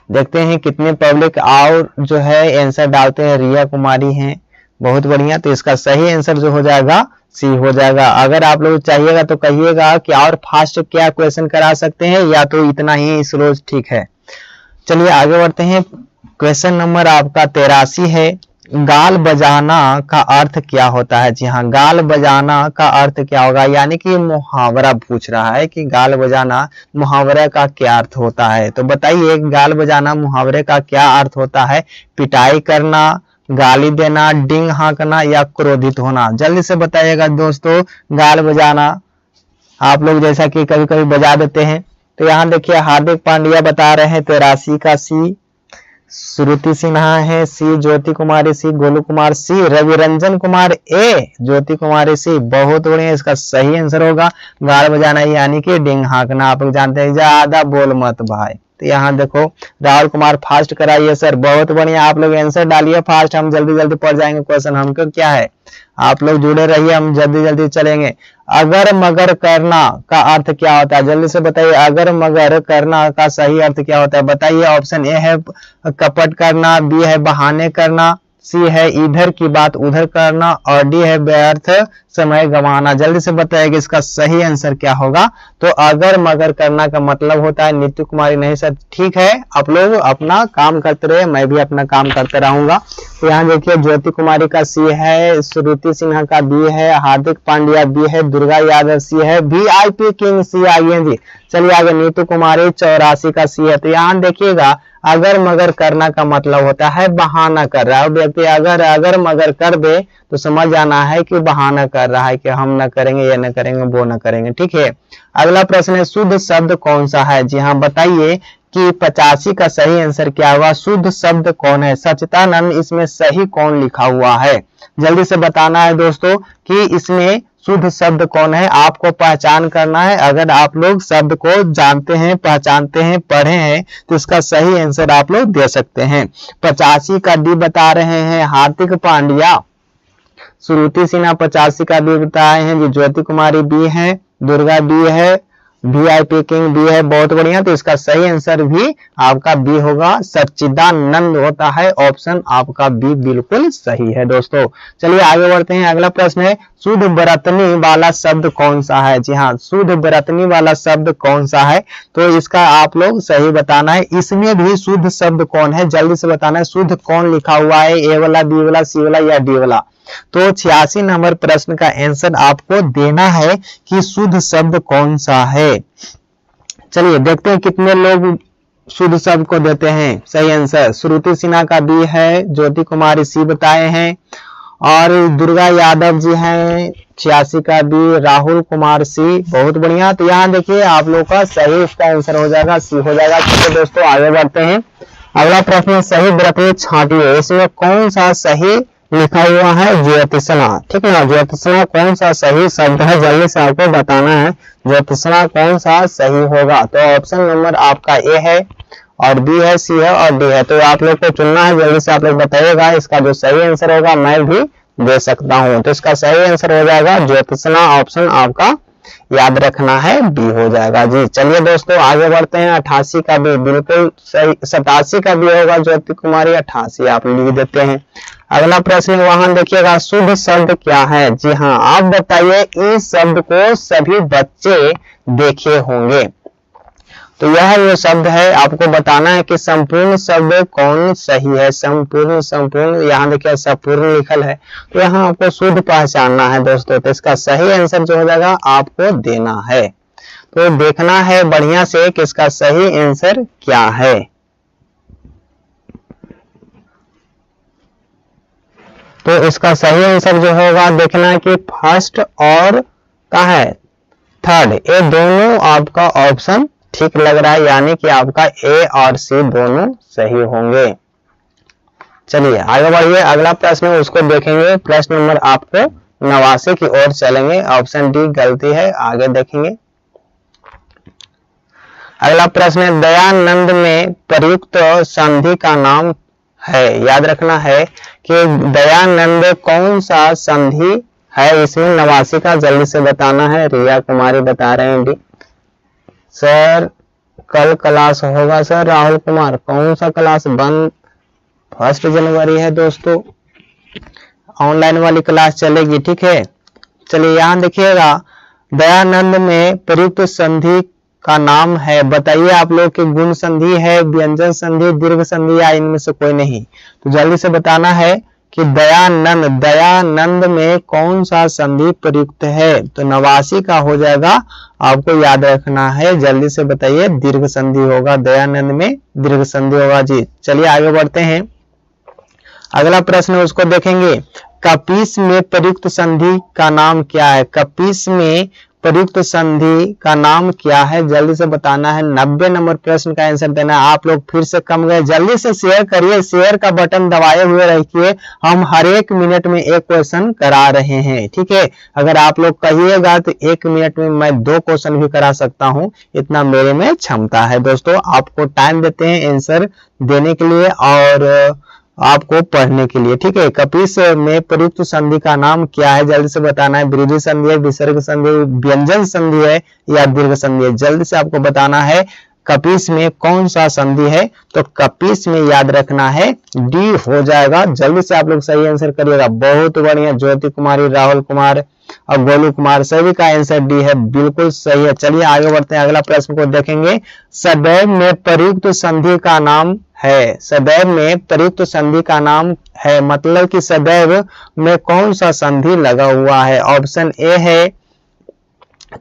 देखते हैं कितने पब्लिक और जो है आंसर डालते हैं। रिया कुमारी हैं, बहुत बढ़िया। तो इसका सही आंसर जो हो जाएगा सी हो जाएगा। अगर आप लोग चाहिएगा तो कहिएगा कि और फास्ट क्या क्वेश्चन करा सकते हैं, या तो इतना ही स्लो ठीक है। चलिए आगे बढ़ते हैं। क्वेश्चन नंबर आपका 83 है। गाल बजाना का अर्थ क्या होता है? जी हाँ, गाल बजाना का अर्थ क्या होगा, यानी कि मुहावरा पूछ रहा है कि गाल बजाना मुहावरे का क्या अर्थ होता है। तो बताइए गाल बजाना मुहावरे का क्या अर्थ होता है? पिटाई करना, गाली देना, डिंग हाँकना या क्रोधित होना। जल्दी से बताइएगा दोस्तों। गाल बजाना आप लोग जैसा कि कभी कभी बजा देते हैं। तो यहाँ देखिए हार्दिक पांड्या बता रहे हैं 83 का सी, श्रुति सिन्हा है सी, ज्योति कुमारी सी, गोलू कुमार सी, रवि रंजन कुमार ए, ज्योति कुमारी सी, बहुत बढ़िया। इसका सही आंसर होगा गाल बजाना यानी कि डिंग हाँकना। आप लोग जानते हैं, ज्यादा बोल मत भाई। तो यहाँ देखो राहुल कुमार फास्ट कराइए सर, बहुत बढ़िया। आप लोग आंसर डालिए फास्ट, हम जल्दी जल्दी पढ़ जाएंगे क्वेश्चन। हमको क्या है, आप लोग जुड़े रहिए, हम जल्दी जल्दी चलेंगे। अगर मगर करना का अर्थ क्या होता है, जल्दी से बताइए। अगर मगर करना का सही अर्थ क्या होता है बताइए। ऑप्शन ए है कपट करना, बी है बहाने करना, सी है इधर की बात उधर करना और डी है व्यर्थ समय गंवाना। जल्दी से बताइएगा इसका सही आंसर क्या होगा। तो अगर मगर करना का मतलब होता है, नीतू कुमारी नहीं सर, ठीक है। आप लोग अपना काम करते रहे, मैं भी अपना काम करते रहूंगा। तो यहाँ देखिए ज्योति कुमारी का सी है, श्रुति सिन्हा का बी है, हार्दिक पांड्या बी है, दुर्गा यादव सी है, VIP किंग सी आइए जी। चलिए आगे, नीतू कुमारी 84 का सी है। तो यहाँ देखिएगा, अगर मगर करना का मतलब होता है बहाना कर रहा है। व्यक्ति अगर मगर कर दे तो समझ जाना है कि बहाना कर रहा है कि हम न करेंगे, ये न करेंगे, वो न करेंगे। ठीक है, अगला प्रश्न है, शुद्ध शब्द कौन सा है? जी हाँ, बताइए कि 85 का सही आंसर क्या होगा? शुद्ध शब्द कौन है? सच्चिदानंद, इसमें सही कौन लिखा हुआ है? जल्दी से बताना है दोस्तों कि इसमें शुद्ध शब्द कौन है, आपको पहचान करना है। अगर आप लोग शब्द को जानते हैं, पहचानते हैं, पढ़े हैं तो इसका सही आंसर आप लोग दे सकते हैं। 85 का डी बता रहे हैं हार्दिक पांड्या, श्रुति सिन्हा 85 का बी बताए हैं जी, ज्योति कुमारी बी है, दुर्गा बी है, VIP किंग बी है, बहुत बढ़िया। तो इसका सही आंसर भी आपका बी होगा, सच्चिदानंद होता है। ऑप्शन आपका बी बिल्कुल सही है दोस्तों। चलिए आगे बढ़ते हैं, अगला प्रश्न है, शुद्ध बरतनी वाला शब्द कौन सा है? जी हाँ, शुद्ध बरतनी वाला शब्द कौन सा है? तो इसका आप लोग सही बताना है। इसमें भी शुद्ध शब्द कौन है, जल्दी से बताना है। शुद्ध कौन लिखा हुआ है, ए वाला, बी वाला, सी वाला या डी वाला? तो 86 नंबर प्रश्न का आंसर आपको देना है कि शुद्ध शब्द कौन सा है। चलिए देखते हैं कितने लोग शुद्ध शब्द को देते हैं सही आंसर। श्रुति सिन्हा का बी है, ज्योति कुमारी सी बताए हैं, और दुर्गा यादव जी हैं 86 का बी, राहुल कुमार सी, बहुत बढ़िया। तो यहाँ देखिए आप लोग का सही इसका आंसर हो जाएगा, सी हो जाएगा। चलिए दोस्तों आगे बढ़ते हैं, अगला प्रश्न, सही बरतनी छांटिए, इसमें कौन सा सही लिखा हुआ है? ज्योतिषणा, ठीक है ना, ज्योतिषणा कौन सा सही शब्द है, जल्दी से आपको बताना है ज्योतिषणा कौन सा सही होगा। तो ऑप्शन नंबर आपका ए है, और बी है, सी है और डी है। तो आप लोग को चुनना है, जल्दी से आप लोग बताइएगा। इसका जो सही आंसर होगा मैं भी दे सकता हूं। तो इसका सही आंसर हो जाएगा ज्योतिषणा, ऑप्शन आपका याद रखना है बी हो जाएगा जी। चलिए दोस्तों आगे बढ़ते हैं, 88 का बी बिल्कुल सही, 87 का बी होगा ज्योति कुमारी, 88 आप लिख देते हैं। अगला प्रश्न वहां देखिएगा, शुद्ध शब्द क्या है? जी हाँ, आप बताइए, इस शब्द को सभी बच्चे देखे होंगे। तो यह जो शब्द है आपको बताना है कि संपूर्ण शब्द कौन सही है। संपूर्ण, यहाँ देखिए संपूर्ण लिखल है, तो यहाँ आपको शुद्ध पहचानना है दोस्तों। तो इसका सही आंसर जो हो जाएगा आपको देना है। तो देखना है बढ़िया से कि इसका सही आंसर क्या है। तो इसका सही आंसर जो होगा देखना है कि फर्स्ट और क्या है थर्ड, ये दोनों आपका ऑप्शन ठीक लग रहा है, यानी कि आपका ए और सी दोनों सही होंगे। चलिए आगे बढ़िए, अगला प्रश्न उसको देखेंगे। प्रश्न नंबर आपको 89 की ओर चलेंगे, ऑप्शन डी गलती है, आगे देखेंगे। अगला प्रश्न है, दयानंद में प्रयुक्त संधि का नाम है। याद रखना है कि दयानंद कौन सा संधि है, इसमें 89 का जल्दी से बताना है। रिया कुमारी बता रहे हैं डी। सर कल क्लास होगा सर, राहुल कुमार, कौन सा क्लास? बंद, 1 जनवरी है दोस्तों, ऑनलाइन वाली क्लास चलेगी, ठीक है। चलिए यहाँ देखिएगा, दयानंद में प्रयुक्त संधि का नाम है। बताइए आप लोग कि गुण संधि है, व्यंजन संधि, दीर्घ संधि या इनमें से कोई नहीं। तो जल्दी से बताना है कि दयानंद में कौन सा संधि प्रयुक्त है। तो 89 का हो जाएगा, आपको याद रखना है। जल्दी से बताइए, दीर्घ संधि होगा, दयानंद में दीर्घ संधि होगा जी। चलिए आगे बढ़ते हैं, अगला प्रश्न उसको देखेंगे। कपीस में प्रयुक्त संधि का नाम क्या है? कपीस में प्रयुक्त संधि का नाम क्या है, जल्दी से बताना है। 90 नंबर प्रश्न का आंसर देना है। आप लोग फिर से कम गए, जल्दी से शेयर करिए, शेयर का बटन दबाए हुए रखिए। हम हर एक मिनट में एक क्वेश्चन करा रहे हैं, ठीक है। अगर आप लोग कहिएगा तो 1 मिनट में मैं 2 क्वेश्चन भी करा सकता हूं, इतना मेरे में क्षमता है दोस्तों। आपको टाइम देते हैं आंसर देने के लिए और आपको पढ़ने के लिए, ठीक है। कपीस में प्रयुक्त संधि का नाम क्या है, जल्दी से बताना है। वृद्धि संधि है, विसर्ग संधि, व्यंजन संधि है या दीर्घ संधि है, जल्दी से आपको बताना है। कपीस में कौन सा संधि है? तो कपीस में याद रखना है डी हो जाएगा। जल्दी से आप लोग सही आंसर करिएगा। बहुत बढ़िया, ज्योति कुमारी, राहुल कुमार और गोलू कुमार, सभी का आंसर डी है, बिल्कुल सही है। चलिए आगे बढ़ते हैं, अगला प्रश्न को देखेंगे। सदैव में प्रयुक्त संधि का नाम है। सदैव में प्रयुक्त संधि का नाम है, मतलब कि सदैव में कौन सा संधि लगा हुआ है। ऑप्शन ए है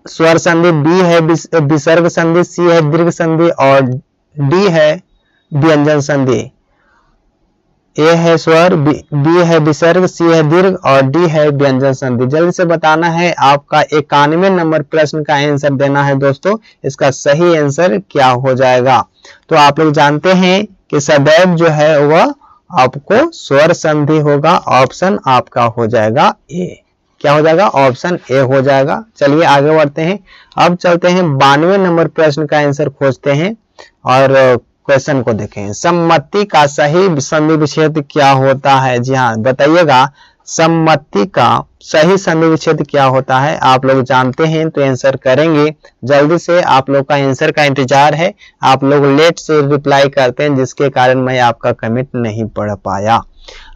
स्वर संधि, बी है विसर्ग संधि, सी है दीर्घ संधि और डी है व्यंजन संधि। ए है स्वर, बी है विसर्ग, सी है दीर्घ और डी है व्यंजन संधि। जल्दी से बताना है, आपका 91 नंबर प्रश्न का आंसर देना है दोस्तों। इसका सही आंसर क्या हो जाएगा? तो आप लोग जानते हैं कि सदैव जो है वह आपको स्वर संधि होगा। ऑप्शन आपका हो जाएगा ए। क्या हो जाएगा? ऑप्शन ए हो जाएगा। चलिए आगे बढ़ते हैं। अब चलते हैं 92 नंबर प्रश्न का आंसर खोजते हैं और क्वेश्चन को देखें। सम्मति का सही संधि विच्छेद क्या होता है? जी हाँ, बताइएगा सम्मति का सही संधि विच्छेद क्या होता है? आप लोग जानते हैं तो आंसर करेंगे। जल्दी से आप लोग का आंसर का इंतजार है। आप लोग लेट से रिप्लाई करते हैं जिसके कारण मैं आपका कमेंट नहीं पढ़ पाया।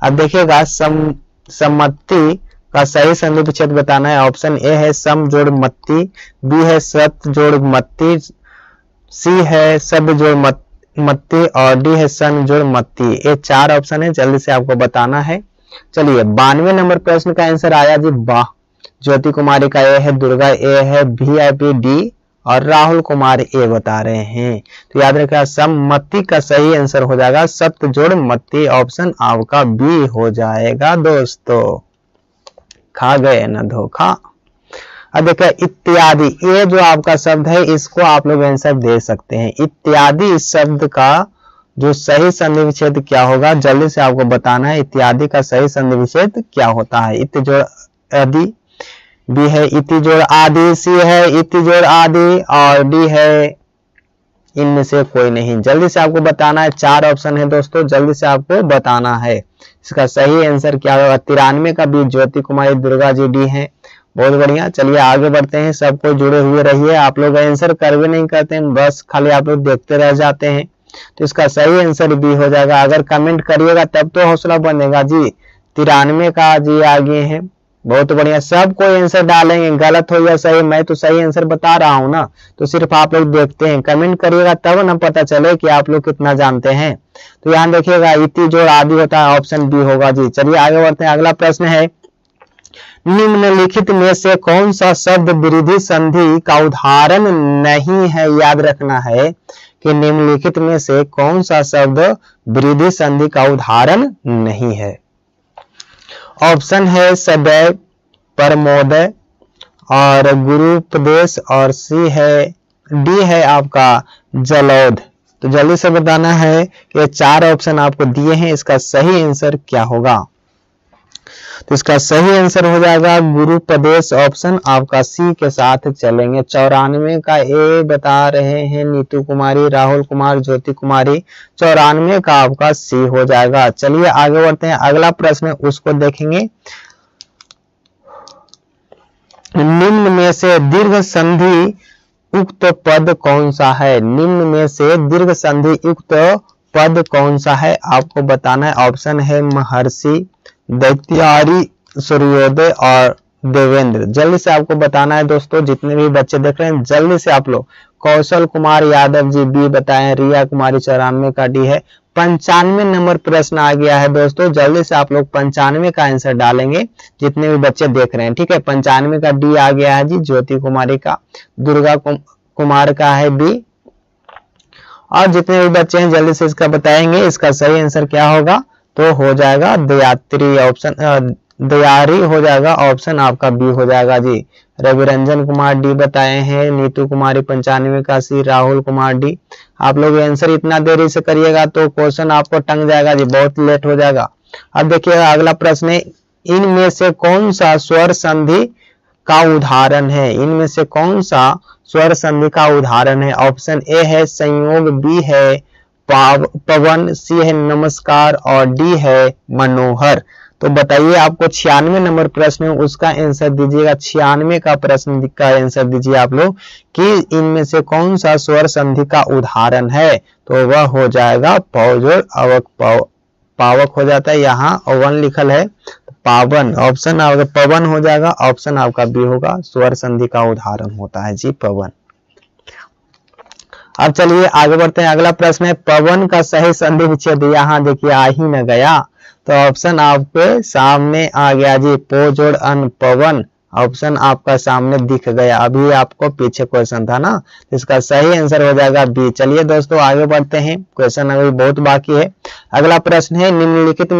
अब देखिएगा सम्मति का सही संधि विच्छेद बताना है। ऑप्शन ए है सम जोड़ मत्ती, बी है सत जोड़ मत्ती, सी है सब जोड़ मत्ती और डी है सन जोड़ मत्ती। ये 4 ऑप्शन है, जल्दी से आपको बताना है। चलिए 92 नंबर प्रश्न का आंसर आया जी वाह। ज्योति कुमारी का ए है, दुर्गा ए है, VIP डी और राहुल कुमार ए बता रहे हैं। तो याद रखिएगा सम्मति का सही आंसर हो जाएगा सप्त जोड़ मत्ती। ऑप्शन आपका बी हो जाएगा दोस्तों। खा गए ना धोखा। अब देखिए इत्यादि, ये जो आपका शब्द है इसको आप लोग आंसर दे सकते हैं। इत्यादि इस शब्द का जो सही संधि विच्छेद क्या होगा? जल्दी से आपको बताना है। इत्यादि का सही संधि विच्छेद क्या होता है? इत जोड़ आदि, बी है इति जोड़ आदि, सी है इति जोड़ आदि और डी है इनमें से कोई नहीं। जल्दी से आपको बताना है। 4 ऑप्शन है दोस्तों, जल्दी से आपको बताना है। इसका सही आंसर क्या होगा? 93 का बी ज्योति कुमारी, दुर्गा जी डी है। बहुत बढ़िया। चलिए आगे बढ़ते हैं। सबको जुड़े हुए रहिए। आप लोग आंसर कर भी नहीं करते हैं, बस खाली आप लोग देखते रह जाते हैं। तो इसका सही आंसर बी हो जाएगा। अगर कमेंट करिएगा तब तो हौसला बनेगा जी। 93 का जी आगे है। बहुत बढ़िया। सब कोई आंसर डालेंगे, गलत हो या सही, मैं तो सही आंसर बता रहा हूं ना। तो सिर्फ आप लोग देखते हैं, कमेंट करिएगा तब ना पता चले कि आप लोग कितना जानते हैं। तो ध्यान देखिएगा इति जोड़ आदि होता है। ऑप्शन बी होगा जी। चलिए आगे बढ़ते हैं। अगला प्रश्न है निम्नलिखित में से कौन सा शब्द वृद्धि संधि का उदाहरण नहीं है? याद रखना है कि निम्नलिखित में से कौन सा शब्द वृद्धि संधि का उदाहरण नहीं है। ऑप्शन है सदैव, परमोदय और गुरुपदेश और सी है डी है आपका जलौध। तो जल्दी से बताना है कि 4 ऑप्शन आपको दिए हैं, इसका सही आंसर क्या होगा? तो इसका सही आंसर हो जाएगा गुरुपदेश। ऑप्शन आपका सी के साथ चलेंगे। 94 का ए बता रहे हैं नीतू कुमारी, राहुल कुमार, ज्योति कुमारी। 94 का आपका सी हो जाएगा। चलिए आगे बढ़ते हैं। अगला प्रश्न उसको देखेंगे। निम्न में से दीर्घ संधि उक्त पद कौन सा है? निम्न में से दीर्घ संधि युक्त पद कौन सा है? आपको बताना है। ऑप्शन है महर्षि, दैत्यारी, सूर्योदय और देवेंद्र। जल्दी से आपको बताना है दोस्तों। जितने भी बच्चे देख रहे हैं जल्दी से आप लोग। कौशल कुमार यादव जी बी बताएं, रिया कुमारी 94 का डी है। 95 नंबर प्रश्न आ गया है दोस्तों। जल्दी से आप लोग 95 का आंसर डालेंगे जितने भी बच्चे देख रहे हैं। ठीक है, 95 का डी आ गया है जी ज्योति कुमारी का, दुर्गा कुमार का है बी। और जितने भी बच्चे हैं जल्दी से इसका बताएंगे। इसका सही आंसर क्या होगा? तो हो जाएगा दयात्री। ऑप्शन दयारी हो जाएगा। ऑप्शन आपका बी हो जाएगा जी। रविरंजन कुमार डी बताए हैं, नीतू कुमारी 95 का सी, राहुल कुमार डी। आप लोग आंसर इतना देरी से करिएगा तो क्वेश्चन आपको टंग जाएगा जी, बहुत लेट हो जाएगा। अब देखिएगा अगला प्रश्न है इनमें से कौन सा स्वर संधि का उदाहरण है? इनमें से कौन सा स्वर संधि का उदाहरण है? ऑप्शन ए है संयोग, बी है पवन, सी है नमस्कार और डी है मनोहर। तो बताइए आपको 96 नंबर प्रश्न है उसका आंसर दीजिएगा। 96 का प्रश्न का आंसर दीजिए आप लोग कि इनमें से कौन सा स्वर संधि का उदाहरण है? तो वह हो जाएगा पौजोड़ अवक पावक हो जाता है। यहाँ वन लिखल है पावन। ऑप्शन आपका पवन हो जाएगा। ऑप्शन आपका बी होगा। स्वर संधि का उदाहरण होता है जी पवन। अब चलिए आगे बढ़ते हैं। अगला प्रश्न है पवन का सही संधि विच्छेद। यहाँ देखिए आ ही न गया तो ऑप्शन आपके सामने आ गया जी। पो जोड़ अन पवन ऑप्शन आपका सामने दिख गया, अभी आपको पीछे क्वेश्चन था ना, इसका सही आंसर हो जाएगा बी। चलिए दोस्तों आगे बढ़ते हैं, क्वेश्चन अभी बहुत बाकी है। अगला प्रश्न है निम्नलिखित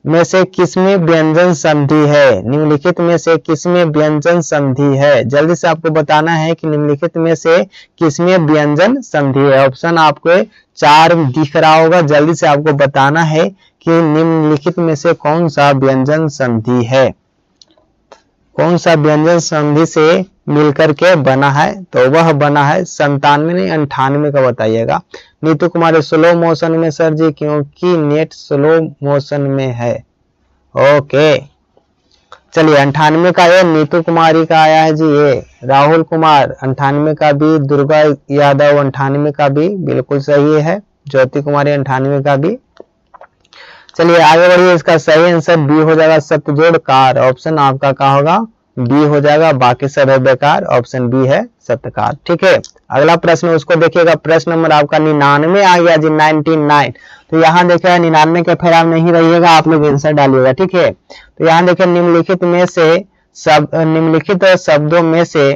में से किसमें व्यंजन संधि है? निम्नलिखित में से किसमें व्यंजन संधि है? जल्दी से आपको बताना है कि निम्नलिखित में से किसमें व्यंजन संधि है। ऑप्शन आपको 4 दिख रहा होगा, जल्दी से आपको बताना है कि निम्नलिखित में से कौन सा व्यंजन संधि है, कौन सा व्यंजन संधि से मिलकर के बना है। तो वह बना है 97 नहीं 98 का बताइएगा। नीतू कुमारी स्लो मोशन में सर जी, क्योंकि नेट स्लो मोशन में है। ओके चलिए 98 का ये नीतू कुमारी का आया है जी, ये राहुल कुमार 98 का भी, दुर्गा यादव 98 का भी बिल्कुल सही है, ज्योति कुमारी 98 का भी। चलिए आगे बढ़िए, इसका सही आंसर बी हो जाएगा सतजोड़ कार। ऑप्शन आपका क्या होगा? बी हो जाएगा, बाकी सब है बेकार, ऑप्शन बी है सत्कार। ठीक है अगला प्रश्न उसको देखिएगा, प्रश्न नंबर आपका 99 आ गया जी, 99। तो यहाँ देखिए 99 के फिर आप नहीं रहिएगा, आप लोग आंसर डालिएगा। ठीक है तो यहाँ देखिए निम्नलिखित शब्दों में से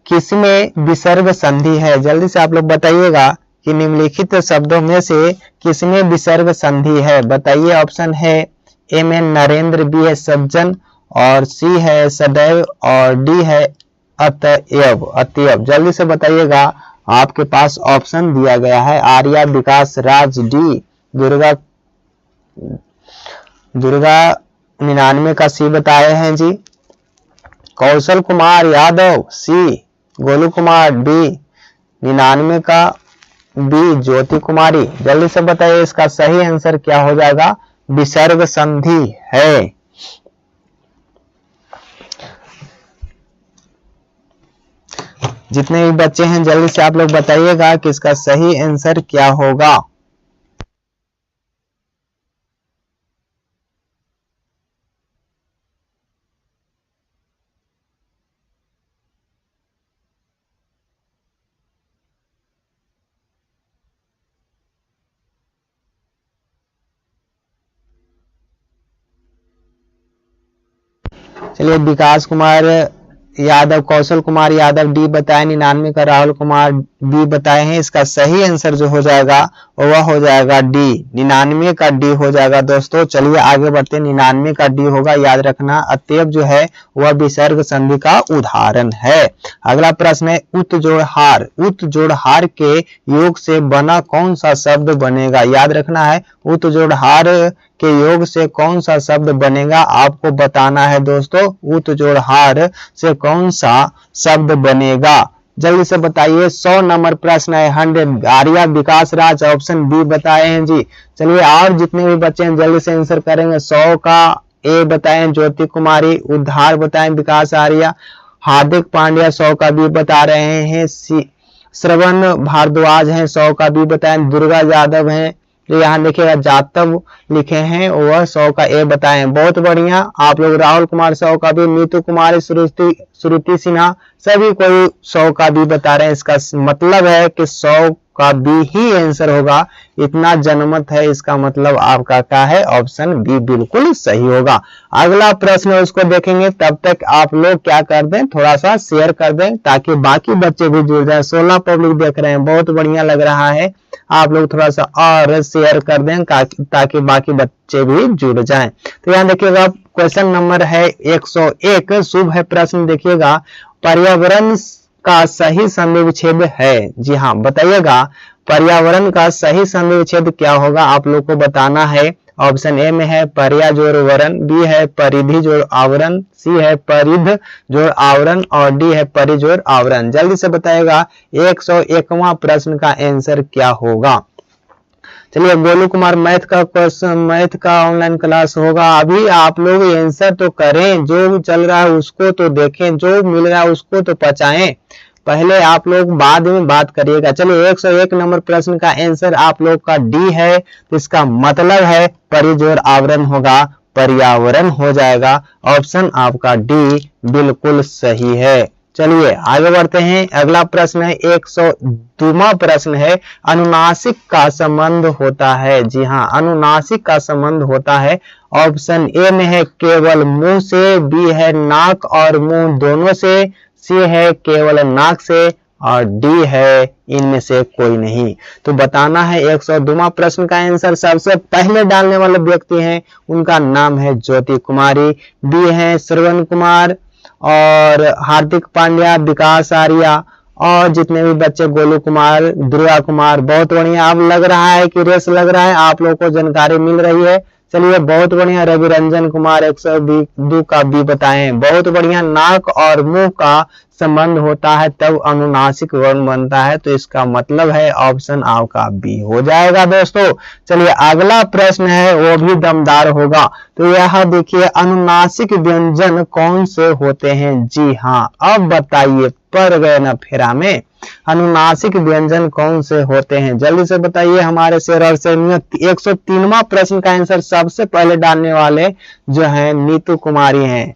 किसमें विसर्ग संधि है? जल्दी से आप लोग बताइएगा कि निम्नलिखित शब्दों में से किसमें विसर्ग संधि है, बताइए। ऑप्शन है ए में नरेंद्र, बी है सज्जन, और सी है सदैव, और डी है अतएव। अतएव जल्दी से बताइएगा, आपके पास ऑप्शन दिया गया है। आर्या, विकास राज डी, दुर्गा 99 का सी बताए हैं जी, कौशल कुमार यादव सी, गोलू कुमार डी, 99 का बी, ज्योति कुमारी। जल्दी से बताइए इसका सही आंसर क्या हो जाएगा? विसर्ग संधि है। जितने भी बच्चे हैं जल्दी से आप लोग बताइएगा कि इसका सही आंसर क्या होगा। चलिए विकास कुमार यादव, कौशल कुमार यादव डी बताए, 99 का राहुल कुमार बी बताए हैं। इसका सही आंसर जो हो जाएगा वह हो जाएगा डी, 99 का डी हो जाएगा दोस्तों। चलिए आगे बढ़ते हैं, 99 का डी होगा, याद रखना। अतएव जो है वह विसर्ग संधि का उदाहरण है। अगला प्रश्न है उत्जोड़हार। उत्जोड़हार के योग से बना कौन सा शब्द बनेगा? याद रखना है, उत्जोड़हार के योग से कौन सा शब्द बनेगा आपको बताना है दोस्तों। उत्जोड़हार से कौन सा शब्द बनेगा, जल्दी से बताइए। 100 नंबर प्रश्न है, 100। आर्या, विकास राज ऑप्शन बी बताए हैं जी। चलिए और जितने भी बच्चे हैं जल्दी से आंसर करेंगे। 100 का ए बताएं ज्योति कुमारी, उद्धार बताएं विकास आर्या, हार्दिक पांड्या 100 का बी बता रहे हैं, श्रवण भारद्वाज हैं 100 का बी बताएं, दुर्गा यादव हैं, जो यहाँ देखिएगा जातव लिखे हैं वह 100 का ए बताएं। बहुत बढ़िया आप लोग। राहुल कुमार 100 का भी, नीतू कुमारी, श्रुति सिन्हा सभी कोई 100 का भी बता रहे हैं। इसका मतलब है कि 100 का बी ही आंसर होगा, इतना जनमत है, इसका मतलब आपका क्या है? ऑप्शन बी बिल्कुल सही होगा। अगला प्रश्न है उसको देखेंगे, तब तक आप लोग क्या कर दें, थोड़ा सा शेयर कर दें ताकि बाकी बच्चे भी जुड़ जाए। 16 पब्लिक देख रहे हैं, बहुत बढ़िया लग रहा है। आप लोग थोड़ा सा और शेयर कर दें ताकि बाकी बच्चे भी जुड़ जाएं। तो यहाँ देखिएगा क्वेश्चन नंबर है 101, शुभ है प्रश्न। देखिएगा पर्यावरण का सही संधि विच्छेद है। जी हाँ बताइएगा, पर्यावरण का सही संधि विच्छेद क्या होगा आप लोग को बताना है। ऑप्शन ए में है पर्या जोड़ वरण, बी है परिधि जोड़ आवरण, सी है परिध जोड़ आवरण, और डी है परि जोड़ आवरण। जल्दी से बताएगा 101वां प्रश्न का आंसर क्या होगा। चलिए गोलू कुमार मैथ का क्वेश्चन, मैथ का ऑनलाइन क्लास होगा। अभी आप लोग आंसर तो करें, जो चल रहा है उसको तो देखें, जो मिल रहा है उसको तो पचाएं। पहले आप लोग बाद में बात करिएगा। चलिए 101 नंबर प्रश्न का आंसर आप लोग का डी है, तो इसका मतलब है परिजोड़ आवरण होगा, पर्यावरण हो जाएगा। ऑप्शन आपका डी बिल्कुल सही है। चलिए आगे बढ़ते हैं। अगला प्रश्न है 102वां प्रश्न है, अनुनासिक का संबंध होता है। जी हाँ, अनुनासिक का संबंध होता है। ऑप्शन ए में है केवल मुंह से, बी है नाक और मुंह दोनों से, सी है केवल नाक से और डी है इनमें से कोई नहीं। तो बताना है 102वां प्रश्न का आंसर। सबसे पहले डालने वाले व्यक्ति हैं, उनका नाम है ज्योति कुमारी, बी है श्रवण कुमार और हार्दिक पांड्या, विकास आर्या और जितने भी बच्चे गोलू कुमार, दुर्गा कुमार। बहुत बढ़िया, अब लग रहा है कि रेस लग रहा है, आप लोगों को जानकारी मिल रही है। चलिए बहुत बढ़िया, रवि रंजन कुमार 102 का बी बताएं। बहुत बढ़िया, नाक और मुंह का संबंध होता है तब अनुनासिक वर्ण बनता है, तो इसका मतलब है ऑप्शन आपका बी हो जाएगा दोस्तों। चलिए अगला प्रश्न है, वो भी दमदार होगा। तो यह देखिए, अनुनासिक व्यंजन कौन से होते हैं। जी हाँ, अब बताइए, पड़ गए ना फेरा में। अनुनासिक व्यंजन कौन से होते हैं, जल्दी से बताइए हमारे शेर और शेरनियों। 103वां प्रश्न का आंसर सबसे पहले डालने वाले जो है नीतू कुमारी हैं।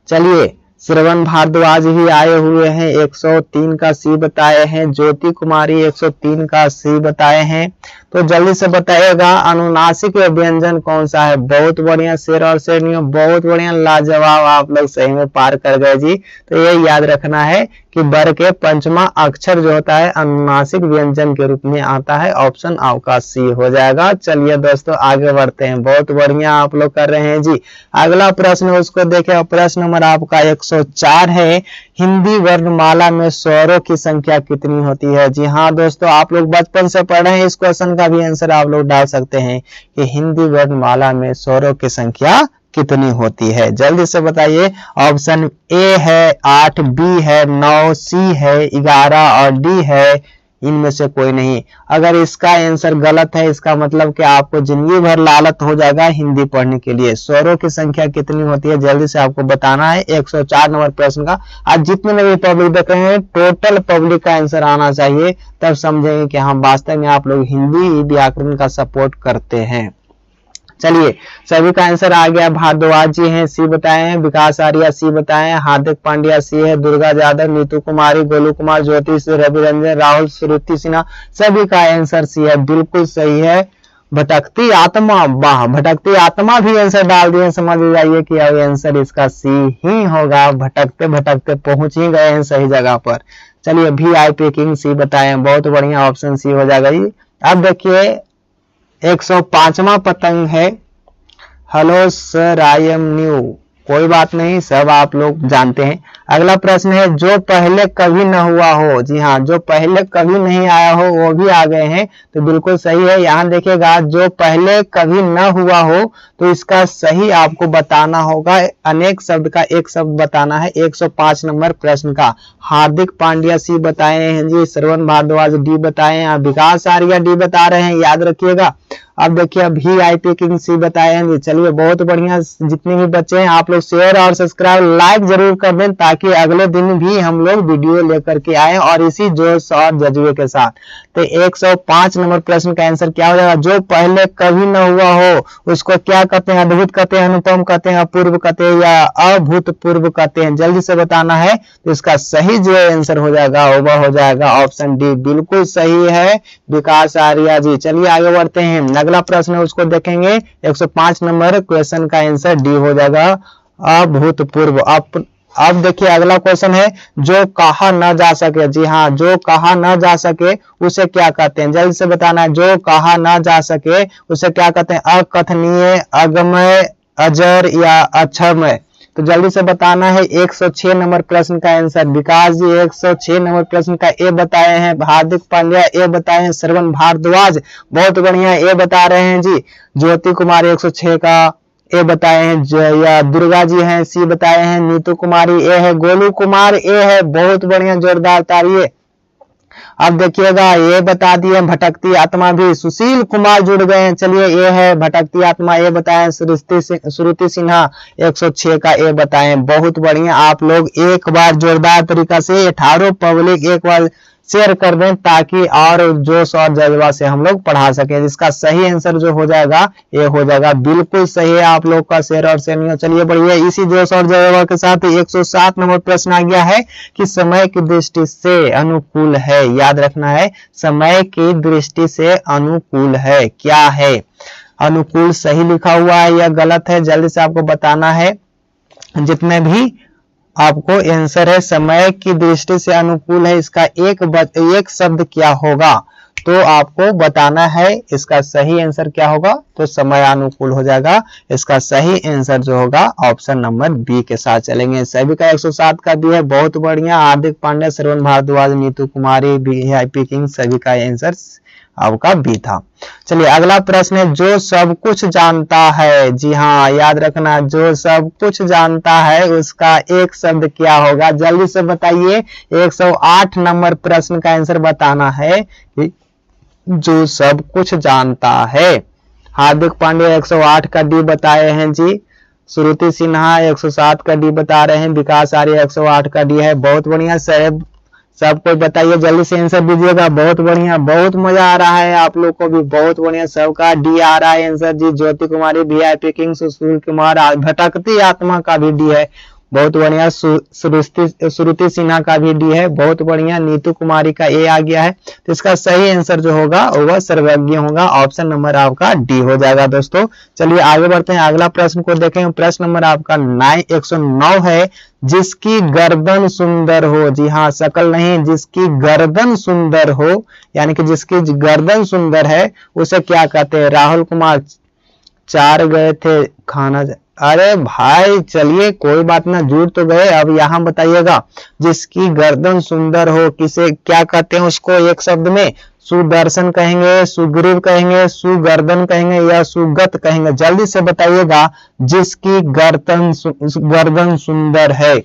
चलिए श्रवण भारद्वाज भी आए हुए हैं, 103 का सी बताए हैं। ज्योति कुमारी 103 का सी बताए हैं। तो जल्दी से बताइएगा अनुनासिक व्यंजन कौन सा है। बहुत बढ़िया शेर और शेरनियों, बहुत बढ़िया, लाजवाब, आप लोग सही में पार कर गए जी। तो ये याद रखना है कि वर के पंचमा अक्षर जो होता है अनुनासिक व्यंजन के रूप में आता है। ऑप्शन आपका सी हो जाएगा। चलिए दोस्तों आगे बढ़ते हैं, बहुत बढ़िया आप लोग कर रहे हैं जी। अगला प्रश्न उसको देखें, प्रश्न नंबर आपका 104 है, हिंदी वर्णमाला में स्वरों की संख्या कितनी होती है। जी हाँ दोस्तों, आप लोग बचपन से पढ़ रहे हैं, इस क्वेश्चन का भी आंसर आप लोग डाल सकते हैं कि हिंदी वर्णमाला में स्वरों की संख्या कितनी होती है। जल्दी से बताइए। ऑप्शन ए है 8, बी है 9, सी है 11 और डी है इनमें से कोई नहीं। अगर इसका आंसर गलत है, इसका मतलब कि आपको जिंदगी भर लालच हो जाएगा हिंदी पढ़ने के लिए। स्वरों की संख्या कितनी होती है जल्दी से आपको बताना है। 104 नंबर प्रश्न का आज जितने भी पब्लिक देख रहे हैं, टोटल पब्लिक का आंसर आना चाहिए, तब समझेंगे कि हम वास्तव में आप लोग हिंदी व्याकरण का सपोर्ट करते हैं। चलिए सभी का आंसर आ गया। भारद्वाज जी हैं, सी बताए हैं। विकास आर्या सी बताए हैं। हार्दिक पांड्या सी है। दुर्गा यादव, नीतू कुमारी, गोलू कुमार, ज्योति, रवि रंजन, राहुल, श्रुति सिन्हा, सभी का आंसर सी है, बिल्कुल सही है। भटकती आत्मा, वाह, भटकती आत्मा भी आंसर डाल दिए। समझ जाइए कि अब आंसर इसका सी ही होगा। भटकते भटकते पहुंच ही गए हैं सही जगह पर। चलिए VIP किंग सी बताए, बहुत बढ़िया, ऑप्शन सी हो जाएगा जी। अब देखिए 105वां पतंग है, hello sir I am new. कोई बात नहीं, सब आप लोग जानते हैं। अगला प्रश्न है, जो पहले कभी न हुआ हो। जी हाँ, जो पहले कभी नहीं आया हो वो भी आ गए हैं, तो बिल्कुल सही है। यहाँ देखिएगा, जो पहले कभी न हुआ हो तो इसका सही आपको बताना होगा। अनेक शब्द का एक शब्द बताना है। 105 नंबर प्रश्न का हार्दिक पांड्या सी बताए हैं जी, श्रवण भारद्वाज डी बताए हैं, विकास आर्या डी बता रहे हैं, याद रखिएगा। अब देखिए VIP किंग सी बताए हैं जी। चलिए बहुत बढ़िया, जितने भी बच्चे हैं आप लोग शेयर और सब्सक्राइब लाइक जरूर कर दें, ताकि अगले दिन भी हम लोग वीडियो लेकर के आए और इसी जोश और जज्बे के साथ। तो 105 नंबर प्रश्न का आंसर क्या हो जाएगा। जो पहले कभी न हुआ हो उसको क्या कहते हैं, अद्भुत कहते हैं, अनुपम कहते हैं, अपूर्व कहते हैं या अभूतपूर्व कहते हैं। जल्दी से बताना है। तो इसका सही जो आंसर हो जाएगा वो हो जाएगा ऑप्शन डी, बिल्कुल सही है विकास आर्या जी। चलिए आगे बढ़ते हैं। अगला प्रश्न है उसको देखेंगे। 105 नंबर क्वेश्चन का आंसर डी हो जाएगा, अभूतपूर्व। अब देखिए अगला क्वेश्चन है, जो कहा न जा सके। जी हाँ, जो कहा न जा सके उसे क्या कहते हैं, जल्दी से बताना है। जो कहा न जा सके उसे क्या कहते हैं, अकथनीय, अगमय, अजर या अक्षमय। तो जल्दी से बताना है। 106 नंबर प्रश्न का आंसर विकास जी 106 नंबर प्रश्न का ए बताए हैं। हार्दिक पांड्या ए बताए हैं। श्रवण भारद्वाज बहुत बढ़िया ए बता रहे हैं जी। ज्योति कुमार 106 का ए बताए हैं, या दुर्गा जी हैं सी बताए हैं। नीतू कुमारी ए है। गोलू कुमार ए है, बहुत बढ़िया, जोरदार तालिए। अब देखिएगा ये बता दिए भटकती आत्मा भी। सुशील कुमार जुड़ गए हैं। चलिए ये है भटकती आत्मा, ये बताएं। श्रुति सिन्हा 106 का ये बताएं। बहुत बढ़िया, आप लोग एक बार जोरदार तरीका से 18 पब्लिक एक बार शेयर कर दें ताकि और जोश और जज्बा से हम लोग पढ़ा सकें। जिसका सही आंसर जो हो जाएगा ये हो जाएगा, बिल्कुल सही है आप लोग का शेयर और शेयर नहीं हो। चलिए बढ़िया, इसी जोश और जज्बा के साथ 107 नंबर प्रश्न आ गया है कि समय की दृष्टि से अनुकूल है। याद रखना है, समय की दृष्टि से अनुकूल है, क्या है? अनुकूल सही लिखा हुआ है या गलत है, जल्दी से आपको बताना है। जितने भी आपको आंसर है समय की दृष्टि से अनुकूल है, इसका एक शब्द क्या होगा तो आपको बताना है। इसका सही आंसर क्या होगा तो समय अनुकूल हो जाएगा। इसका सही आंसर जो होगा ऑप्शन नंबर बी के साथ चलेंगे। सभी का 107 का बी है, बहुत बढ़िया। हार्दिक पांड्या, श्रवण भारद्वाज, नीतू कुमारी, वीआईपी किंग, सभी का आंसर आपका बी था। चलिए अगला प्रश्न है, जो सब कुछ जानता है। जी हाँ, याद रखना, जो सब कुछ जानता है उसका एक शब्द क्या होगा, जल्दी से बताइए। 108 नंबर प्रश्न का आंसर बताना है। जो सब कुछ जानता है, हार्दिक पांड्या 108 का डी बताए हैं जी। श्रुति सिन्हा 107 का डी बता रहे हैं। विकास आर्य 108 का डी है। बहुत बढ़िया, सब कोई बताइए, जल्दी से आंसर दीजिएगा। बहुत बढ़िया, बहुत मजा आ रहा है आप लोग को भी, बहुत बढ़िया। सबका डी आ रहा है आंसर जी। ज्योति कुमारी, वीआईपी किंग, सुशील कुमार, भटकती आत्मा का भी डी है। बहुत बढ़िया। श्रुति सिन्हा का भी डी है। बहुत बढ़िया। नीतू कुमारी का ए आ गया है। तो इसका सही आंसर जो होगा वह सर्वज्ञ होगा। ऑप्शन नंबर आपका डी हो जाएगा दोस्तों। चलिए आगे बढ़ते हैं, अगला प्रश्न को देखें। प्रश्न नंबर आपका 109 है, जिसकी गर्दन सुंदर हो। जी हाँ, शकल नहीं, जिसकी गर्दन सुंदर हो, यानी कि जिसकी गर्दन सुंदर है उसे क्या कहते हैं? राहुल कुमार 4 गए थे खाना। अरे भाई चलिए कोई बात ना, जुड़ तो गए। अब यहाँ बताइएगा, जिसकी गर्दन सुंदर हो किसे क्या कहते हैं? उसको एक शब्द में सुदर्शन कहेंगे, सुग्रीव कहेंगे, सुगर्दन कहेंगे या सुगत कहेंगे? जल्दी से बताइएगा, जिसकी गर्दन सुंदर है।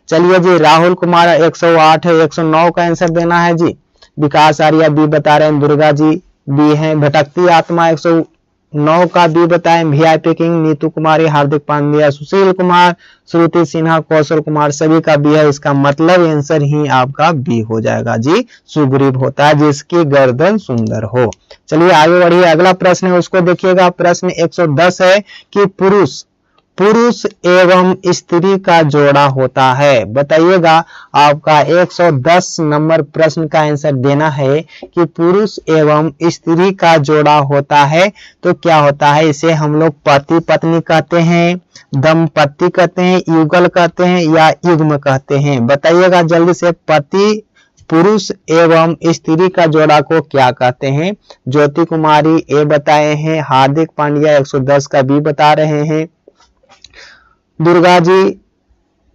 चलिए जी, राहुल कुमार 108 है, 109 का आंसर देना है जी। विकास आर्या बी बता रहे हैं, दुर्गा जी बी है। भटकती आत्मा 109 का बी बताएं, वीआईपी किंग, नीतू कुमारी, हार्दिक पांड्या, सुशील कुमार, श्रुति सिन्हा, कौशल कुमार, सभी का बी है। इसका मतलब आंसर ही आपका बी हो जाएगा जी। सुग्रीव होता है जिसकी गर्दन सुंदर हो। चलिए आगे बढ़िए, अगला प्रश्न है उसको देखिएगा। प्रश्न 110 है कि पुरुष एवं स्त्री का जोड़ा होता है। बताइएगा, आपका 110 नंबर प्रश्न का आंसर देना है कि पुरुष एवं स्त्री का जोड़ा होता है तो क्या होता है? इसे हम लोग पति पत्नी कहते हैं, दंपत्ति कहते हैं, युगल कहते हैं या युग्म कहते हैं? बताइएगा जल्दी से। पुरुष एवं स्त्री का जोड़ा को क्या कहते हैं? ज्योति कुमारी ए बताए हैं, हार्दिक पांड्या 110 का बी बता रहे हैं, दुर्गा जी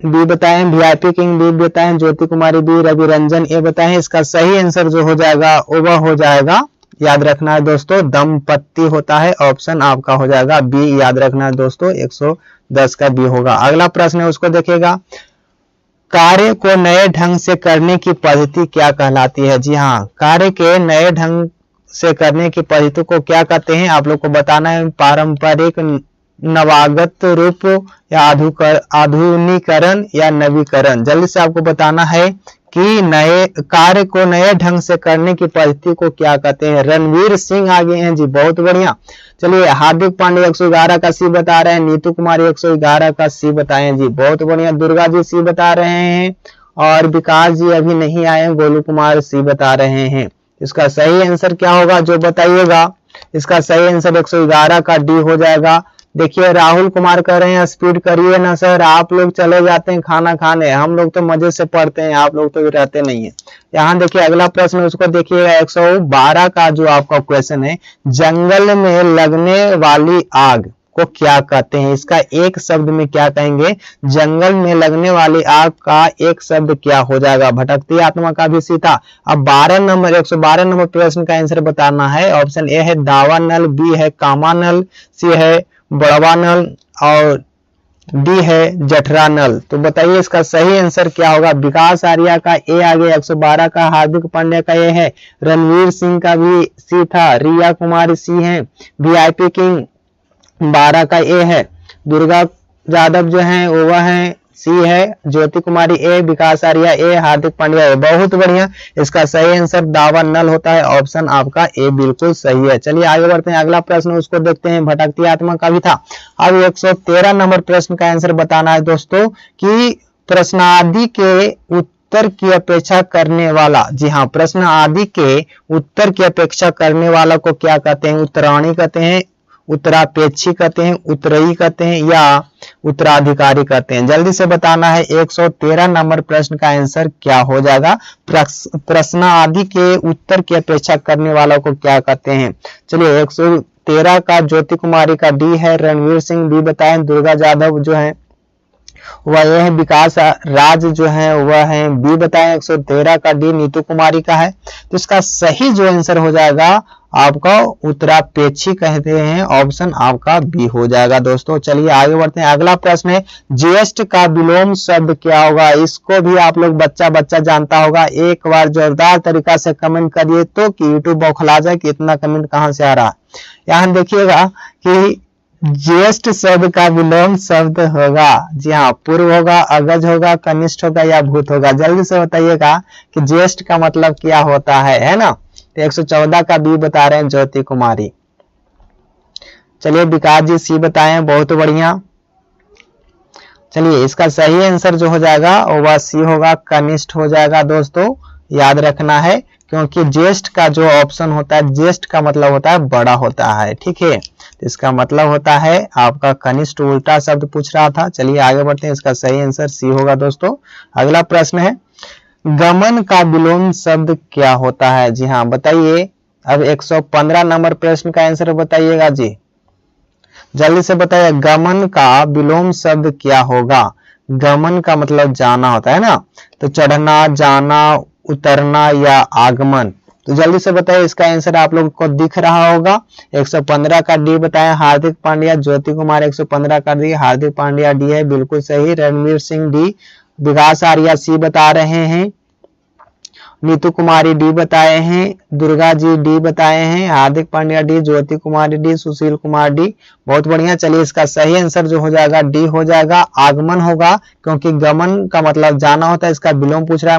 बी बताएं, वीआईपी किंग बी बताएं, ज्योति कुमारी बी, रवि रंजन ए बताएं। इसका सही आंसर जो हो जाएगा वह हो जाएगा, याद रखना है दोस्तों, दंपत्ति होता है। ऑप्शन आपका हो जाएगा बी, याद रखना है दोस्तों, 110 का बी होगा। अगला प्रश्न है उसको देखिएगा। कार्य को नए ढंग से करने की पद्धति क्या कहलाती है? जी हाँ, कार्य के नए ढंग से करने की पद्धति को क्या कहते हैं? आप लोग को बताना है। पारंपरिक, नवागत रूप या आधुनिकीकरण या नवीकरण? जल्दी से आपको बताना है कि नए कार्य को नए ढंग से करने की पद्धति को क्या कहते हैं? रणवीर सिंह आगे हैं जी, बहुत बढ़िया। चलिए, हार्दिक पांडे 111 का सी बता रहे हैं, नीतू कुमारी 111 का सी बताए जी, बहुत बढ़िया। दुर्गा जी सी बता रहे हैं और विकास जी अभी नहीं आए हैं, गोलू कुमार सी बता रहे हैं। इसका सही आंसर क्या होगा जो बताइएगा? इसका सही आंसर 111 का डी हो जाएगा। देखिए, राहुल कुमार कह रहे हैं स्पीड करिए ना सर, आप लोग चले जाते हैं खाना खाने, हम लोग तो मजे से पढ़ते हैं, आप लोग तो रहते नहीं है। यहाँ देखिए अगला प्रश्न उसको देखिएगा। 112 का जो आपका क्वेश्चन है, जंगल में लगने वाली आग को क्या कहते हैं? इसका एक शब्द में क्या कहेंगे? जंगल में लगने वाली आग का एक शब्द क्या हो जाएगा? भटकती आत्मा का भी सी था। अब 112 नंबर प्रश्न का आंसर बताना है। ऑप्शन ए है दावानल, बी है कामानल, सी है बड़वा नल और डी है जठरा नल। तो बताइए इसका सही आंसर क्या होगा? विकास आर्या का ए आगे, 112 का हार्दिक पांड्या का ए है, रणवीर सिंह का भी सी था, रिया कुमारी सी है, वीआईपी किंग 12 का ए है, दुर्गा यादव जो है वह है सी है, ज्योति कुमारी ए, विकास आर्या ए, हार्दिक पांड्या ए। बहुत बढ़िया, इसका सही आंसर दावा नल होता है, ऑप्शन आपका ए बिल्कुल सही है। चलिए आगे बढ़ते हैं, अगला प्रश्न उसको देखते हैं। भटकती आत्मा का भी था। अब 113 नंबर प्रश्न का आंसर बताना है दोस्तों कि प्रश्नादि के उत्तर की अपेक्षा करने वाला, जी हाँ, प्रश्न आदि के उत्तर की अपेक्षा करने वाला को क्या कहते हैं? उत्तरायणी कहते हैं, उत्तरापेक्षी कहते हैं, उत्तरई कहते हैं या उत्तराधिकारी कहते हैं? जल्दी से बताना है। 113 नंबर प्रश्न का आंसर क्या हो जाएगा? प्रश्न आदि के उत्तर की अपेक्षा करने वालों को क्या कहते हैं? चलिए 113 का ज्योति कुमारी का डी है, रणवीर सिंह बी बताएं, दुर्गा जाधव जो है वह ये है, विकास राज जो है वह है बी बताएं, 113 का डी नीतू कुमारी का है। तो इसका सही जो आंसर हो जाएगा आपका उत्तरापेक्षी कहते हैं, ऑप्शन आपका बी हो जाएगा दोस्तों। चलिए आगे बढ़ते हैं, अगला प्रश्न है ज्येष्ठ का विलोम शब्द क्या होगा? इसको भी आप लोग बच्चा जानता होगा। एक बार जोरदार तरीका से कमेंट करिए तो कि यूट्यूब बौखला जाए कि इतना कमेंट कहां से आ रहा है। यहाँ देखिएगा कि ज्येष्ठ शब्द का विलोम शब्द होगा, जी हाँ, पूर्व होगा, अगज होगा, कनिष्ठ होगा या भूत होगा? जल्दी से बताइएगा कि ज्येष्ठ का मतलब क्या होता है ना? तो 114 का बी बता रहे हैं ज्योति कुमारी। चलिए विकास जी सी बताएं, बहुत बढ़िया। चलिए इसका सही आंसर जो हो जाएगा वह सी होगा, कनिष्ठ हो जाएगा दोस्तों, याद रखना है, क्योंकि ज्येष्ठ का जो ऑप्शन होता है, ज्येष्ठ का मतलब होता है बड़ा होता है, ठीक है, तो इसका मतलब होता है आपका कनिष्ठ। उल्टा शब्द पूछ रहा था। चलिए आगे बढ़ते हैं, इसका सही आंसर सी होगा दोस्तों। अगला प्रश्न है गमन का विलोम शब्द क्या होता है? जी हाँ बताइए। अब 115 नंबर प्रश्न का आंसर बताइएगा जी, जल्दी से बताइए, गमन का विलोम शब्द क्या होगा? गमन का मतलब जाना होता है ना, तो चढ़ना, जाना, उतरना या आगमन? तो जल्दी से बताइए, इसका आंसर आप लोगों को दिख रहा होगा। 115 का डी बताएं, हार्दिक पांड्या, ज्योति कुमार 115 का डी, हार्दिक पांड्या डी है बिल्कुल सही, रणवीर सिंह डी, विकास आर्या सी बता रहे हैं, नीतू कुमारी डी बताए हैं, दुर्गा जी डी बताए हैं, हार्दिक पांड्या डी, ज्योति कुमारी डी, सुशील कुमार डी। बहुत बढ़िया। चलिए इसका सही आंसर जो हो जाएगा डी हो जाएगा, आगमन होगा, क्योंकि गमन का मतलब जाना होता है, इसका विलोम पूछ रहा है।